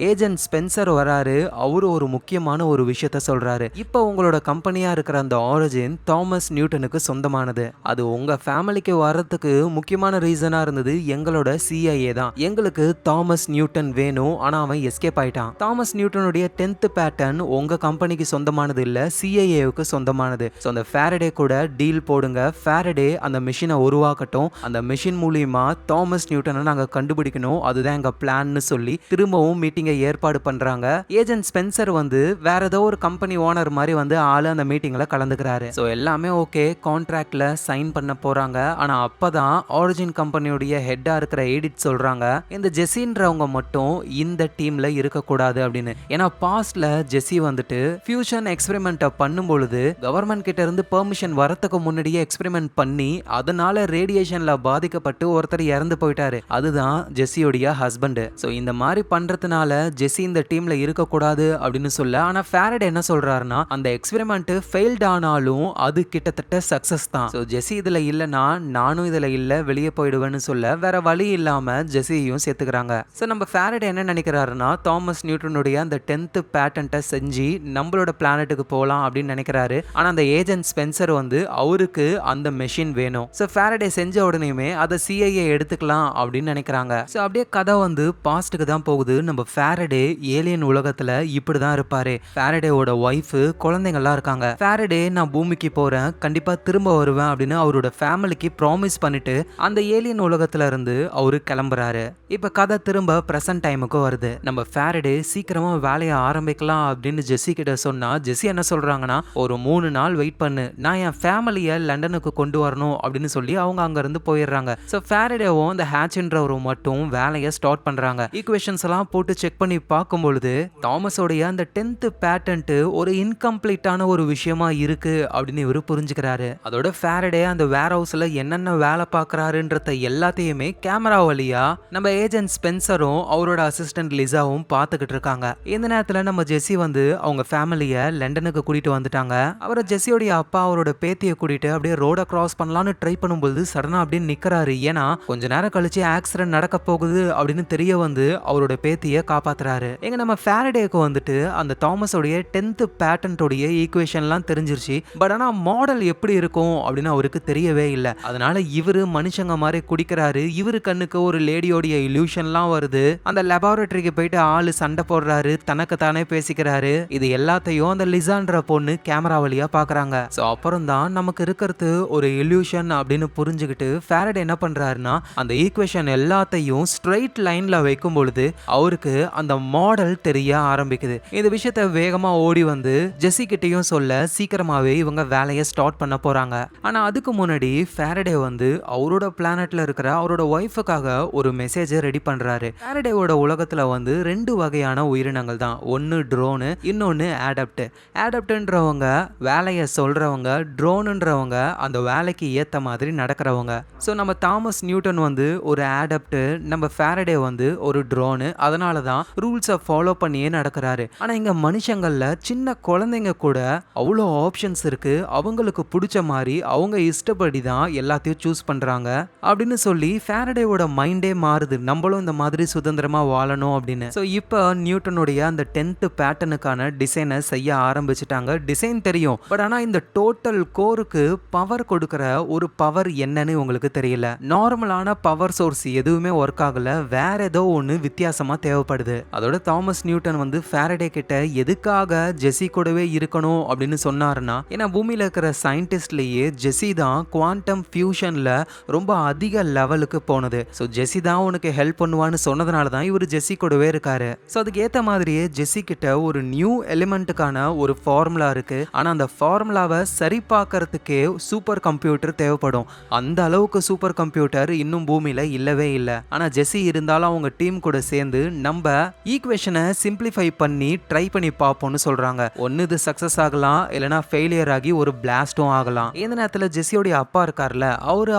ஏஜென்ட் ஸ்பென்சர் வராரு. அவரு ஒரு முக்கியமான ஒரு விஷயத்த சொல்றாரு. இப்ப உங்களோட கம்பெனியா இருக்கிற அந்த ஆரிஜின் தாமஸ் நியூட்டனுக்கு சொந்தமானது. அது உங்க ஃபேமிலிக்கு வர்றதுக்கு முக்கியமான ரீசனா இருந்தது எங்களோட CIA தான். எங்களுக்கு தாமஸ் நியூட்டன் வேணும், ஆனா அவன் எஸ்கேப் ஆயிட்டான். தாமஸ் நியூட்டனுடைய 10th பேட்டர்ன் உங்க கம்பெனிக்கு சொந்தமானது இல்ல, CIAவுக்கு சொந்தமானது. சோ அந்த ஃபாரடே கூட டீல் போடுங்க, ஃபாரடே அந்த மிஷினை உருவாக்கட்டும், அந்த மிஷின் மூலியமா தாமஸ் நியூட்டனை நாங்க கண்டுபிடிக்கணும், அதுதான் எங்க பிளான்னு சொல்லி திரும்பவும் மீட்டிங்கை ஏற்பாடு பண்றாங்க. ஏஜென்ட் ஸ்பென்சர் வந்து வேற ஏதோ ஒரு கம்பெனி ஓனர் மாதிரி வந்து ஆளு அந்த மீட்டிங்ல கலந்துக்கிறாரு. சோ எல்லாமே ஓகே, கான்ட்ராக்ட்ல சைன் பண்ண போறாங்க. ஆனா அப்பதான் ஆரிஜின் கம்பெனியோடைய ஹெட்டா இருக்கிற எடிட் சொல்றாங்க, இந்த ஜெஸின்றவங்க மட்டும் இந்த டீம்ல இருக்க கூடாது அப்படின்னு. ஏன்னா பாஸ்ட்ல ஜெஸி வந்துட்டு ஃபியூஷன் எக்ஸ்பெரிமெண்ட் பண்ணும் பொழுது கவர்மெண்ட் கிட்ட இருந்து பெர்மிஷன் வரதுக்கு முன்னாடியே எக்ஸ்பெரிமெண்ட் பண்ணி அதனால ரேடியேஷன்ல பாதிக்கப்பட்டு ஒருத்தர் இறந்து போயிட்டாரு. அதுதான் ஜெஸியோடைய ஹஸ்பண்ட். சோ இந்த மாதிரி பண்றதுனால ஜெஸி இந்த டீம்ல இருக்க கூடாது அப்படின்னு சொல்ல, ஆனா ஃபாரடே என்ன சொல்றாருன்னா, அந்த எக்ஸ்பெரிமெண்ட் ஃபெயில்ட் ஆனாலும் அது கிட்டத்தட்ட சக்சஸ் தான். சோ ஜெஸி இதுல இல்லனா நானும் இதுல இல்ல, வெளியே வெளியே போயிடுவேன்னு சொல்ல வேற வழி இல்லாம ஜெஸியையும் சேர்த்துக்கிறாங்க. ஸோ நம்ம ஃபாரடே என்ன நினைக்கிறாருன்னா தாமஸ் நியூட்டனுடைய அந்த 10th பேட்டன்ட்டை செஞ்சு நம்மளோட பிளானட்டுக்கு போகலாம் அப்படின்னு நினைக்கிறாரு. ஆனா அந்த ஏஜென்ட் ஸ்பென்சர் வந்து அவருக்கு அந்த மெஷின் வேணும். ஸோ ஃபாரடே செஞ்ச உடனேயுமே அதை சிஐஏ எடுத்துக்கலாம் அப்படின்னு நினைக்கிறாங்க. ஸோ அப்படியே கதை வந்து பாஸ்ட்டுக்கு தான் போகுது. நம்ம ஃபாரடே ஏலியன் உலகத்துல இப்படிதான் இருப்பாரு. ஃபாரடேவோட ஒய்ஃப் குழந்தைங்கள்லாம் இருக்காங்க. ஃபாரடே நான் பூமிக்கு போறேன், கண்டிப்பா திரும்ப வருவேன் அப்படின்னு அவரோட ஃபேமிலிக்கு ப்ராமிஸ் பண்ணிட்டு அந்த ஏலியன் உலகத்துல இருந்து அவரு கிளம்புறாரு. இப்ப கதை திரும்ப பிரசன்ட் டைமுக்கு வருது. நம்ம ஃபாரடே சீக்கிரமா வேலையை ஆரம்பிக்கலாம் அப்படின்னு ஜெஸி கிட்ட சொன்னா ஜெஸி என்ன சொல்றாங்கன்னா ஒரு 3 நாள் வெயிட் பண்ணு, நான் என் ஃபேமிலியை லண்டனுக்கு கொண்டு வரணும் அப்படின்னு சொல்லி அவங்க அங்க இருந்து போயிடுறாங்க. ஸோ ஃபாரடேவும் அந்த ஹேட்ச்ன்றவரும் மட்டும் வேலையை ஸ்டார்ட் பண்றாங்க. ஈக்குவேஷன்ஸ் எல்லாம் போட்டு செக் பண்ணி பார்க்கும் பொழுது தாமஸோடைய அந்த 10th பேட்டன்ட் ஒரு இன்கம்ப்ளீட்டான ஒரு விஷயமா இருக்கு அப்படின்னு இவரு புரிஞ்சுக்கிறாரு. அதோட ஃபாரடே அந்த வேர் ஹவுஸ்ல என்னென்ன வேலை பார்க்கறாருன்றத எல்லாத்தையுமே கேமரா வழியா நம்ம ஏஜென்ட் ஸ்பென்சரும் அவரோட அசிஸ்டன்ட் லிசாவும் பார்த்துக்கிட்டு இருக்காங்க. இந்த நேரத்துல நம்ம ஜெஸி வந்து அவங்க ஃபேமிலியை லண்டனுக்கு கூட்டிட்டு வந்துட்டாங்க. அவரை ஜெஸியோடைய அப்பா அவரோட பேத்தியை கூட்டிட்டு அப்படியே ரோட கிராஸ் பண்ணலான்னு ட்ரை பண்ணும்போது சடனா அப்படியே நிக்கிறாரு. ஏன்னா கொஞ்ச நேரம் கழிச்சு ஆக்சிடென்ட் நடக்க போகுது அப்படின்னு தெரிய வந்து அவரோட பேத்தியை காப்பாத்துறாரு. எங்க நம்ம ஃபாரடேக்கு வந்துட்டு அந்த தாமஸோடைய 10th பேட்டன்ட்டோடைய ஈக்குவேஷன்லாம் தெரிஞ்சிருச்சு. பட் ஆனா மாடல் எப்படி இருக்கும் அப்படின்னு அவருக்கு தெரியவே இல்லை. அதனால இவரு மனுஷங்க மாதிரி குடிக்கிறாரு. இவரு கண்ணுக்கு ஒரு லேடியோடைய இல்யூஷன்லாம் வருது. அந்த லெபார்டரிக்கு போயிட்டு ஆளு சண்டை போடுறாரு, தனக்கு தானே பேசிக்கிறாரு. இது எல்லாத்தையும் அந்த லிசான்ற பொண்ணு கேமரா வழியா பாக்குறாங்க. சோ அப்புறம் தான் நமக்கு இருக்கிறது ஒரு இல்யூஷன் அப்படின்னு புரிஞ்சுக்கிட்டு ஃபாரடே என்ன பண்றாருன்னா அந்த ஈக்குவேஷன் எல்லாத்தையும் ஸ்ட்ரைட் லைன்ல வைக்கும் பொழுது அவருக்கு அந்த மாடல் தெரிய ஆரம்பிக்குது. இந்த விஷயத்த வேகமா ஓடி வந்து ஜெஸி கிட்டையும் சொல்ல சீக்கிரமாவே இவங்க வேலையை ஸ்டார்ட் பண்ண போறாங்க. ஆனா அதுக்கு முன்னாடி ஃபாரடே வந்து அவரோட பிளானட்ல இருக்கிற அவரோட ஒய்ஃபுக்காக ஒரு மெசேஜை ரெடி பண்றாரு. ஃபாரடேவோட உலகத்துல வந்து 2 வகையான உயிரினங்கள் தான். ஒன்னு ட்ரோனு, இன்னொன்னு ஆடப்ட். ஆடப்ட்ன்றவங்க வேலையை சொல்றவங்க, ட்ரோனுன்றவங்க அந்த வேலைக்கு ஏத்த மாதிரி நடக்கிறவங்க. ஸோ நம்ம தாமஸ் நியூட்டன் வந்து ஒரு ஆடப்ட், நம்ம ஃபாரடே வந்து ஒரு ட்ரோனு. அதனால தான் ரூல்ஸை ஃபாலோ பண்ணியே நடக்கிறாரு. ஆனா இங்க மனுஷங்கள்ல சின்ன குழந்தைங்க கூட அவ்வளோ ஆப்ஷன்ஸ் இருக்கு. அவங்களுக்கு பிடிச்ச மாதிரி அவங்க இஷ்டப்படி தான் எல்லாத்தையும் சூஸ் பண்றாங்க அப்படின்னு சொல்லி ஃபாரடேவோட மைண்டே மாறுது. நம்மளும் இந்த மாதிரி சுதந்திரமா வாழணும் அப்படின்னு. ஸோ இப்போ நியூட்டனுடைய அந்த 10th பேட்டனுக்கான டிசைனை செய்ய ஆரம்பிச்சுட்டாங்க. டிசைன் தெரியும், பட் ஆனா இந்த டோட்டல் கோருக்கு பவர் கொடுக்கிற ஒரு பவர் என்னன்னு உங்களுக்கு தெரியல. நார்மலான பவர் சோர்ஸ் எதுவுமே ஒர்க் ஆகல, வேற ஏதோ ஒன்று வித்தியாசமா தேவைப்படுது. அதோட தாமஸ் நியூட்டன் வந்து ஃபாரடே கிட்ட எதுக்காக ஜெஸி கூடவே இருக்கணும் அப்படின்னு சொன்னாருன்னா, ஏன்னா பூமியில இருக்கிற சயின்டிஸ்ட்லயே ஜெஸி தான் குவாண்டம் ஃபியூஷன்ல ரொம்ப அதிக லெவலுக்கு போனது. ஸோ ஜெஸி தான் உனக்கு ஹெல்ப் பண்ணுவான்னு சொன்னதுனால தான் இவர் ஜெஸி கூடவே இருக்காரு. ஸோ அதுக்கு ஏற்ற மாதிரியே ஜெஸி கிட்ட ஒரு நியூ எலிமெண்ட்டுக்கான ஒரு ஃபார்முலா இருக்கு. ஆனால் அந்த ஃபார்முலாவை சரி பார்க்கறதுக்கே சூப்பர் கம்ப்யூட்டர் தேவைப்படும். அந்த அளவுக்கு சூப்பர் கம்ப்யூட்டர் இன்னும் பூமியில இல்லவே இல்லை. ஆனால் ஜெஸி இருந்தாலும் அவங்க டீம் கூட சேர்ந்து நம்ம ஈக்குவேஷனை சிம்பிளிஃபை பண்ணி ட்ரை பண்ணி பார்ப்போம்னு சொல்றாங்க. ஒன்னு இது சக்சஸ் ஆகலாம், இல்லைனா ஃபெயிலியர் ஆகி ஒரு பிளாஸ்டும் ஆகலாம். இந்த நேரத்தில் ஜெஸியோடைய அப்பா இருக்கார்ல,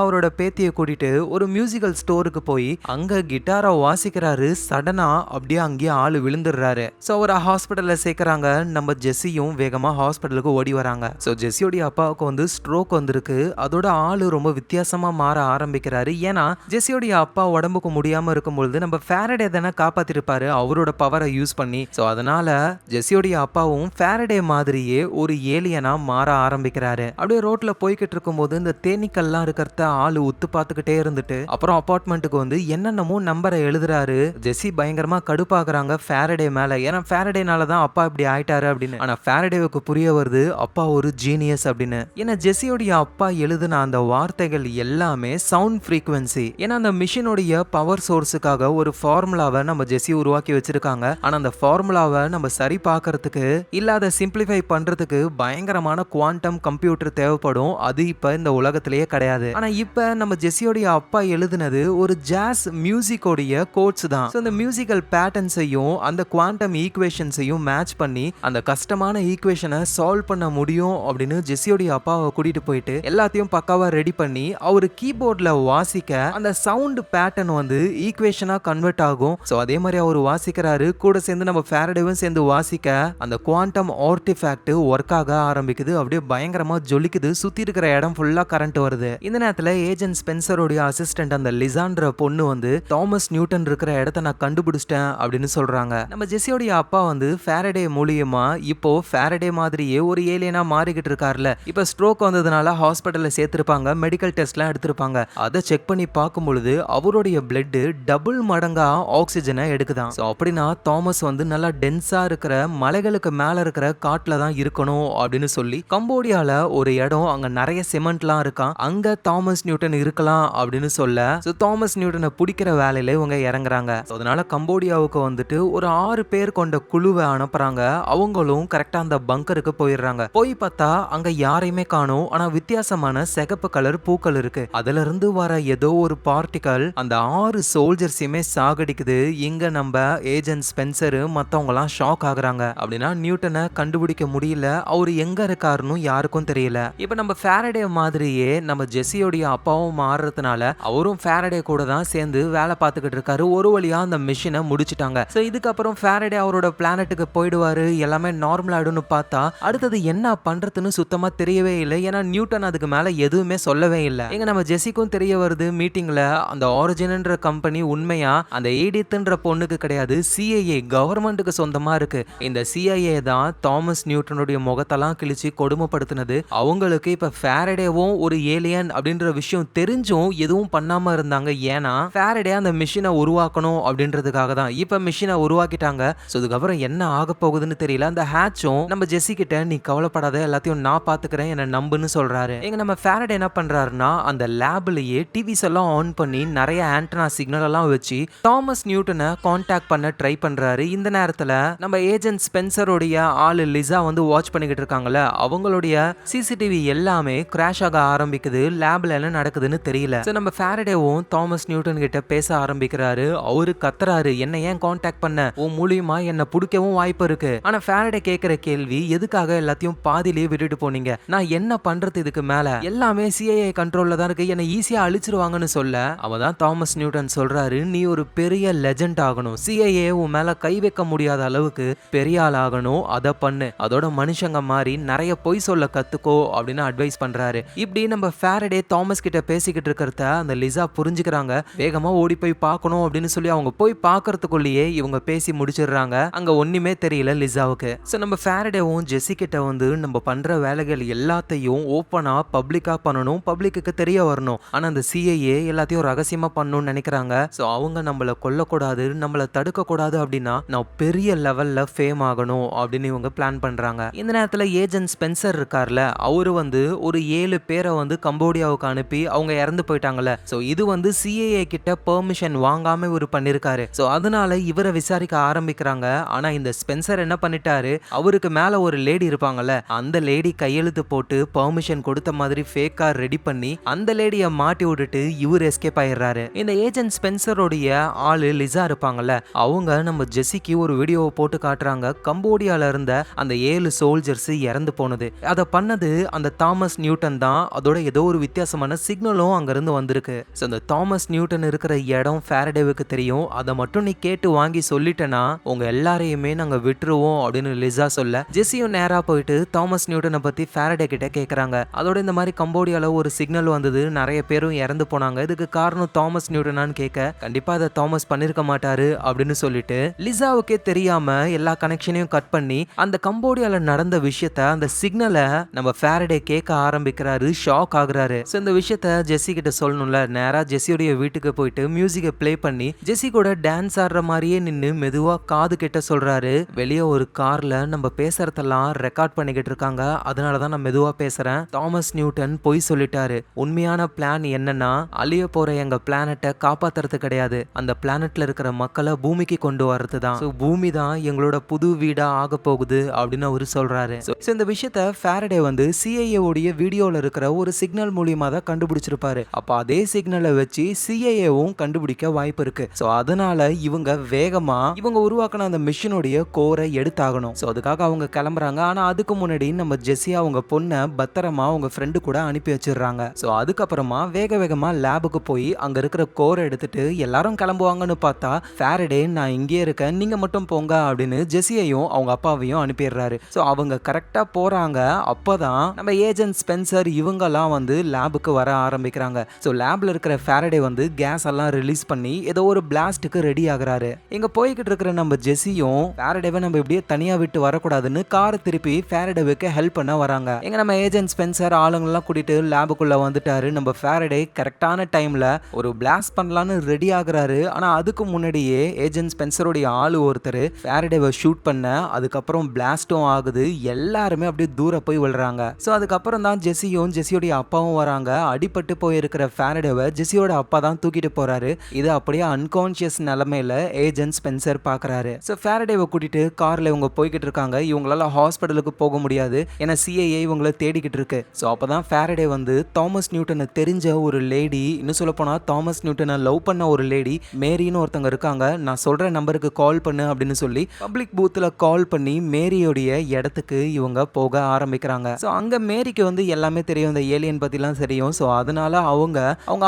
அவரோட பேத்தியை கூட்டிட்டு ஒரு மியூசிக்கல் ஸ்டோருக்கு போய் அங்க கிட்டாரை வாசிக்கிறாரு. சடனா அப்படியே அங்கேயே ஆளு விழுந்துடுறாரு. ஸோ ஒரு ஹாஸ்பிட்டல்ல சேர்க்கறாங்க. நம்ம ஜெஸியும் வேகமா ஹாஸ்பிட்டலுக்கு ஓடி வராங்க. ஸோ ஜெஸியோடைய அப்பாவுக்கு வந்து ஸ்ட்ரோக் வந்திருக்கு. அதோட ஆளு ரொம்ப வித்தியாசமா மாற ஆரம்பிக்கிறாரு. ஏன்னா ஜெஸியோடைய அப்பா உடம்புக்கு முடியாம இருக்கும்பொழுது நம்ம ஃபாரடே தானே காப்பாத்திருப்பாரு அவரோட பவரை யூஸ் பண்ணி. ஸோ அதனால ஜெஸியோடைய அப்பாவும் ஃபாரடே மாதிரியே ஒரு ஏலியனா மாற ஆரம்பிக்கிறாரு. அப்படியே ரோட்ல போய்கிட்டு இருக்கும்போது இந்த தேனீக்கள்லாம் இருக்கிறத ஆளு உத்து பார்த்துக்கிட்டே இருந்துட்டு அப்புறம் அபார்ட்மெண்ட்டுக்கு வந்து என்னென்னமோ நம்பரை எழுதுறாரு. ஜெஸி பயங்கரமா கடுப்பாக்குறாங்க ஃபாரடே மேல. ஏன்னா ஃபாரடேனால தான் அப்பா இப்படி ஆயிட்டாரு அப்படின்னு. ஆனா ஃபாரடேவுக்கு புரிய வருது அப்பா ஒரு ஜீனியஸ் அப்படின்னு. ஏன்னா ஜெஸியோடைய அப்பா எழுதுன அந்த வார்த்தைகள் எல்லாமே சவுண்ட் ஃப்ரீக்வன்சி. ஏன்னா அந்த மிஷினுடைய பவர் சோர்ஸுக்காக ஒரு ஃபார்முலாவை நம்ம ஜெஸி உருவாக்கி வச்சிருக்காங்க. ஆனா அந்த ஃபார்முலாவை நம்ம சரி பார்க்கறதுக்கு இல்லாத சிம்பிளிஃபை பண்றதுக்கு பயங்கரமான குவாண்டம் கம்ப்யூட்டர் தேவைப்படும். அது இப்ப இந்த உலகத்திலேயே கிடையாது. ஆனா இப்ப நம்ம ஜெஸியோடைய அப்பா எழுதுனது ஒரு ஜாஸ் மியூசிக்கோடைய கோட்ஸ் தான். ஸோ அந்த மியூசிக்கல் பேட்டர்ன்ஸையும் அந்த குவாண்டம் ஈக்குவேஷன்ஸையும் மேட்ச் பண்ணி அந்த கஷ்டமான ஈக்குவேஷனை சால்வ் பண்ண முடியும் அப்படின்னு ஜெஸியோடைய அப்பாவை கூட்டிட்டு போயிட்டு எல்லாத்தையும் பக்காவா ரெடி பண்ணி அவரு கீபோர்ட்ல வாசிக்க அந்த சவுண்ட் பேட்டர்ன் வந்து ஈக்குவேஷனா கன்வெர்ட் ஆகும். ஸோ அதே மாதிரி அவர் வாசிக்கிறாரு. கூட சேர்ந்து நம்ம ஃபாரடேவும் சேர்ந்து வாசிக்க அந்த குவாண்டம் ஆர்டிஃபேக்ட் ஒர்க் ஆக ஆரம்பிக்குது. அப்படியே பயங்கரமா ஜொலிக்குது. சுத்தி இருக்கிற இடம் ஃபுல்லா கரண்ட் வருது. இந்த நேரத்தில் ஏஜென்ட் ஸ்பென்சர் ஸ்பென்சருடைய அசிஸ்டன்ட் அந்த லிசான்ற பொண்ணு வந்து தாமஸ் நியூட்டன் இருக்கிற இடத்த நான் கண்டுபிடிச்சிட்டேன் அப்படின்னு சொல்றாங்க. நம்ம ஜெஸ்ஸியோடைய அப்பா வந்து ஃபாரடே மூலியமா இப்போ ஃபாரடே மாதிரியே ஒரு ஏலியனா மாறிக்கிட்டு இருக்காருல. இப்ப ஸ்ட்ரோக் வந்ததுனால ஹாஸ்பிட்டல்ல சேர்த்திருப்பாங்க, மெடிக்கல் டெஸ்ட்லாம் எடுத்திருப்பாங்க. அதை செக் பண்ணி பார்க்கும் பொழுது அவருடைய பிளட் டபுள் மடங்கா ஆக்சிஜனை எடுக்குதான். ஸோ அப்படின்னா தாமஸ் வந்து நல்லா டென்ஸா இருக்கிற மலைகளுக்கு மேல இருக்கிற காட்டுல தான் இருக்கணும் அப்படின்னு சொல்லி கம்போடியால ஒரு இடம், அங்க நிறைய சிமெண்ட்லாம் இருக்கான், அங்க தாமஸ் நியூட்டன் இருக்கலாம் அப்படின்னு சொல்ல ஸோ தாமஸ் நியூட்டனை பிடிக்கிற வேலையில இவங்க இறங்குறாங்க. அதனால கம்போடியாவுக்கு வந்துட்டு ஒரு 6 பேர் கொண்ட குழுவை அனுப்புறாங்க. அவங்களும் கரெக்டா அந்த பங்கருக்கு போயிடுறாங்க. போய் பார்த்தா அங்க யாரையுமே காணோம். ஆனா வித்தியாசமான சிகப்பு கலர் பூக்கள் இருக்கு. அதுல இருந்து வர ஏதோ ஒரு பார்ட்டிகல் அந்த 6 சோல்ஜர்ஸையுமே சாகடிக்குது. இங்க நம்ம ஏஜென்ட் ஸ்பென்சர் மத்தவங்க எல்லாம் ஷாக் ஆகுறாங்க. அப்படின்னா நியூட்டனை கண்டுபிடிக்க முடியல, அவரு எங்க இருக்காருன்னு யாருக்கும் தெரியல. இப்ப நம்ம ஃபாரடே மாதிரியே நம்ம ஜெஸ்ஸியோடைய அப்பாவும் மாறுறதுனால அவரும் ஃபாரடே கூட தான் சேர்ந்து வேலை பார்த்துக்கிட்டு இருக்காரு. ஒரு வழியா அந்த மிஷினை முடிச்சிட்டாங்க. சோ இதுக்கப்புறம் ஃபாரடே அவரோட பிளானட்டுக்கு போயிடுவாரு, எல்லாமே நார்மல் ஆயிடும்னு பார்த்தா அடுத்தது என்ன பண்றதுன்னு சுத்தமா தெரியவே இல்லை. ஏன்னா நியூட்டன் அதுக்கு மேல எதுவுமே சொல்லவே இல்லை. எங்க நம்ம ஜெஸ்ஸிக்கும் தெரிய வருது மீட்டிங்ல அந்த ஆரிஜின்ன்ற கம்பெனி உண்மையா அந்த எடித்ன்ற பொண்ணுக்கு கிடையாது, சிஐஏ கவர்மெண்ட்டுக்கு சொந்தமா இருக்கு. இந்த சிஐஏ தான் தாமஸ் நியூட்டனுடைய முகத்தெல்லாம் கிழிச்சு கொடுமைப்படுத்தினது. அவங்களுக்கு இப்ப ஃபாரடேவும் ஒரு ஏலியன் அப்படின்ற விஷயம் தெரிஞ்சும் எதுவும் பண்ணாம இருந்தாங்க. ஏன்னா ஃபாரடே அந்த மிஷினை உருவாக்கணும் அப்படின்றதுக்காக தான். இப்ப மிஷினை உருவாக்கிட்டாங்க. சோ இதுக்கப்புறம் என்ன ஆக போகுதுன்னு தெரியல. அந்த ஹேட்சும் நம்ம ஜெஸ்ஸி கிட்ட நீ கவலைப்படாத, எல்லாத்தையும் நான் பாத்துக்கிறேன், என்ன நம்புன்னு சொல்றாரு. எங்க நம்ம ஃபாரடே என்ன பண்றாருன்னா அந்த லேப்லயே டிவிஸ் எல்லாம் ஆன் பண்ணி நிறைய ஆண்டனா சிக்னல் எல்லாம் வச்சு தாமஸ் நியூட்டனை கான்டாக்ட் பண்ண ட்ரை பண்றாரு. இந்த நேரத்துல நம்ம ஏஜென்ட் ஸ்பென்சருடைய ஆளு லிசா வந்து வாட்ச் பண்ணிக்கிட்டு இருக்காங்கல்ல, அவங்களுடைய சிசிடிவி எல்லாமே கிராஷ் ஆக ஆரம்பிக்குது. லேப்ல என்ன நடக்குதுன்னு தெரியல. சோ நம்ம ஃபாரடேவும் தாமஸ் நியூட்டன் கிட்ட பேச ஆரம்பிக்கிறாரு. அவரு கத்துறாரு, என்ன ஏன் கான்டாக்ட் பண்ண, உன் மூலியமா என்ன புடிக்கவும் வாய்ப்பு இருக்கு. ஆனா ஃபாரடே கேக்குற கேள்வி, எதுக்காக எல்லாத்தையும் பாதியிலேயே விட்டுட்டு போனீங்க, நான் என்ன பண்றது இதுக்கு மேல, எல்லாமே சிஐஏ கண்ட்ரோல்ல தான் இருக்கு, என்ன ஈஸியா அழிச்சிருவாங்கன்னு சொல்ல அவதான் தாமஸ் நியூட்டன் சொல்றாரு, நீ ஒரு பெரிய லெஜெண்ட் ஆகணும், சிஐஏ உன் மேல கை வைக்க முடியாத அளவுக்கு பெரிய ஆள் ஆகணும், அதை பண்ணு, அதோட மனுஷங்க மாதிரி நிறைய பொய் சொல்ல கத்துக்கோ அப்படின்னு அட்வைஸ் பண்றாரு. இப்படி நம்ம ஃபாரடே தாமஸ் கிட்ட பேசிக்கிட்டு இருக்கிறத அந்த லிசா புரிஞ்சுக்கிறாங்க. வேகமா ஓடி போய் பார்க்கணும் அப்படின்னு சொல்லி அவங்க போய் பார்க்கறதுக்குள்ளேயே இவங்க பேசி முடிச்சிடுறாங்க. அங்க ஒண்ணுமே தெரியல லிசாவுக்கு. சோ நம்ம ஃபாரடேவும் ஜெஸ்ஸி கிட்ட வந்து நம்ம பண்ற வேலைகள் எல்லாத்தையும் ஓப்பனா பப்ளிக்கா பண்ணணும், பப்ளிக்கு தெரிய வரணும். ஆனா அந்த சிஐஏ எல்லாத்தையும் ரகசியமா பண்ணணும்னு நினைக்கிறாங்க. சோ அவங்க நம்மள கொல்லக்கூடாது, நம்மள தடுக்க கூடாது அப்படின்னா நான் பெரிய லெவல்ல ஃபேம் ஆகணும் அப்படின்னு இவங்க பிளான் பண்றாங்க. இந்த நேரத்துல ஏஜென்ட் ஸ்பென்சர் இருக்கார்ல, அவரு வந்து ஒரு 7 பேரை வந்து கம்போடியாவுக்கு அனுப்பி அவங்க இறந்து போயிட்டாங்கல்ல. சோ இது வந்து சிஐஏ கிட்ட பெர்மிஷன் வாங்காம இவரு பண்ணிருக்காரு. சோ அதனால இவரை விசாரிக்க ஆரம்பிக்கிறாங்க. ஆனா இந்த ஸ்பென்சர் என்ன பண்ணிட்டாரு, அவருக்கு மேல ஒரு லேடி இருப்பாங்கல்ல, அந்த லேடி கையெழுத்து போட்டு பெர்மிஷன் கொடுத்த மாதிரி ஃபேக்கா ரெடி பண்ணி அந்த லேடிய மாட்டி விட்டுட்டு இவர் எஸ்கேப் ஆயிடுறாரு. இந்த ஏஜென்ட் ஸ்பென்சருடைய ஆளு லிசா இருப்பாங்கல்ல, அவங்க நம்ம ஜெஸ்ஸிக்கு ஒரு வீடியோவை போட்டு காட்டுறாங்க. கம்போடியால இருந்த அந்த 7 சோல்ஜர்ஸ் இறந்து போனது, அதை பண்ணது அந்த தாமஸ் நியூட்டன் தான். அதோட ஏதோ ஒரு வித்தியாசமான சிக்னலும் அங்க இருந்து வந்திருக்கு. சோ அந்த தாமஸ் நியூட்டன் இருக்கிற இடம் ஃபாரடேவுக்கு தெரியும், அதை மட்டும் நீ கேட்டு வாங்கி சொல்லிட்டனா உங்க எல்லாரையுமே நாங்க விட்டுருவோம் அப்படின்னு லிசா சொல்ல ஜெஸ்ஸியும் நேரா போயிட்டு தாமஸ் நியூட்டனை பத்தி ஃபாரடே கிட்ட கேக்குறாங்க. அதோட இந்த மாதிரி கம்போடியால ஒரு சிக்னல் வந்தது, நிறைய பேரும் இறந்து போனாங்க, இதுக்கு காரணம் தாமஸ் நியூட்டனான்னு கேட்க கண்டிப்பா அதை தாமஸ் பண்ணிருக்க மாட்டாரு அப்படின்னு சொல்லிட்டு லிசாவுக்கே தெரியாம எல்லா கனெக்ஷனையும் கட் பண்ணி அந்த கம்போடியால நடந்த விஷயத்த அந்த சிக்னலை நம்ம ஃபாரடே கேட்க ஆரம்பிக்கிறாரு. ஷாக் ஆகுறாரு. சோ இந்த விஷயத்த ஜெஸ்ஸி கிட்ட சொல்லணும்ல, நேரா ஜெஸ்ஸியோட வீட்டுக்கு போயிட்டு மியூசிக்கை ப்ளே பண்ணி ஜெஸ்ஸி கூட டான்ஸ் ஆடுற மாதிரியே நின்னு மெதுவா காது கிட்ட சொல்றாரு, வெளியே ஒரு கார்ல நம்ம பேசுறதெல்லாம் ரெக்கார்ட் பண்ணிக்கிட்டு இருக்காங்க, அதனாலதான் நான் மெதுவா பேசுறேன். தாமஸ் நியூட்டன் பொய் சொல்லிட்டாரு, உண்மையான பிளான் என்னன்னா அழிய போற எங்க பிளானட்டை காப்பாத்துறது கிடையாது, அந்த பிளானட்ல இருக்கிற மக்களை பூமிக்கு கொண்டு வர்றதுதான். பூமி தான் எங்களோட புது வீடா ஆக போகுது அப்படின்னு அவரு சொல்றாரு. இந்த விஷயத்த ஃபாரடே வந்து சிஐஏ உடைய வீடியோல இருக்கிற ஒரு சிக்னல் மூலியமா தான் கண்டுபிடிச்சிருப்பாரு. அப்ப அதே சிக்னலை வச்சு சிஐஏவும் கண்டுபிடிக்க வாய்ப்பு இருக்கு. சோ அதனால இவங்க வேகமா இவங்க உருவாக்கின அந்த மிஷினுடைய கோரை எடுத்தாகணும். சோ அதுக்காக அவங்க கிளம்புறாங்க. ஆனா அதுக்கு முன்னாடி நம்ம ஜெஸ்ஸி அவங்க பொண்ணை பத்திரமா அவங்க ஃப்ரெண்டு கூட அனுப்பி வச்சிடுறாங்க. சோ அதுக்கப்புறமா வேக வேகமா லேபுக்கு போய் அங்க இருக்கிற கோரை எடுத்துட்டு எல்லாரும் கிளம்புவாங்கன்னு பார்த்தா ஃபாரடே நான் இங்கே இருக்கேன், நீங்க மட்டும் போங்க அப்படின்னு ஜெஸ்ஸியையும் அவங்க அப்பாவையும் அனுப்பிடுறாரு. சோ அவங்க கரெக்டா போறாங்க. அப்பதான் நம்ம ஏஜென்ட் ஸ்பென்சர் இவங்கெல்லாம் வந்து லேபுக்கு வர ஆரம்பிக்கிறாங்க. ஸோ லேப்ல இருக்கிற ஃபாரடே வந்து கேஸ் எல்லாம் ரிலீஸ் பண்ணி ஏதோ ஒரு பிளாஸ்ட்டுக்கு ரெடி ஆகுறாரு. இங்க போய்கிட்டு இருக்கிற நம்ம ஜெஸியும் ஃபாரடேவை நம்ம இப்படியே தனியா விட்டு வரக்கூடாதுன்னு காரை திருப்பி ஃபாரடேவுக்கு ஹெல்ப் பண்ண வராங்க. எங்க நம்ம ஏஜென்ட் ஸ்பென்சர் ஆளுங்கெல்லாம் கூட்டிட்டு லேபுக்குள்ள வந்துட்டாரு. நம்ம ஃபாரடே கரெக்டான டைம்ல ஒரு பிளாஸ்ட் பண்ணலான்னு ரெடி ஆகுறாரு. ஆனா அதுக்கு முன்னாடியே ஏஜென்ட் ஸ்பென்சருடைய ஆளு ஒருத்தர் ஃபாரடேவை ஷூட் பண்ண அதுக்கப்புறம் பிளாஸ்டும் ஆகுது. எல்லாருமே அப்படியே தூர போய் விழுறாங்க. ஸோ அதுக்கப்புறம் தான் ஜெஸியும் ஜெஸியோடைய அப்பாவும் வராங்க. அடிபட்டு போயிருக்கிற ஃபாரடேவை ஜெஸியோட அப்பா தான் தூக்கிட்டு போறாரு. இது அப்படியே அன்கான்சியஸ் நிலைமையில ஏஜென்ட் ஸ்பென்சர் பாக்குறாரு. ஸோ ஃபாரடேவை கூட்டிட்டு கார்ல இவங்க போய்கிட்டு இருக்காங்க. இவங்களால ஹாஸ்பிட்டலுக்கு போக முடியாது, ஏன்னா சிஐஏ இவங்களை தேடிக்கிட்டு இருக்கு. ஸோ அப்பதான் ஃபாரடே வந்து தாமஸ் நியூட்டனை தெரிஞ்ச ஒரு லேடி, இன்னும் சொல்ல போனா தாமஸ் நியூட்டனை லவ் பண்ண ஒரு லேடி மேரின்னு ஒருத்தவங்க இருக்காங்க, நான் சொல்ற நம்பருக்கு கால் பண்ணு அப்படின்னு சொல்லி பப்ளிக் பூத்துல கால் பண்ணி மேரியோடைய இடத்துக்கு இவங்க போக ஆரம்பிக்கிறாங்க. ஸோ அங்க மேரிக்கு வந்து எல்லாமே தெரியும், இந்த ஏலியன் பத்திலாம் தெரியும். ஸோ அதனால அவங்க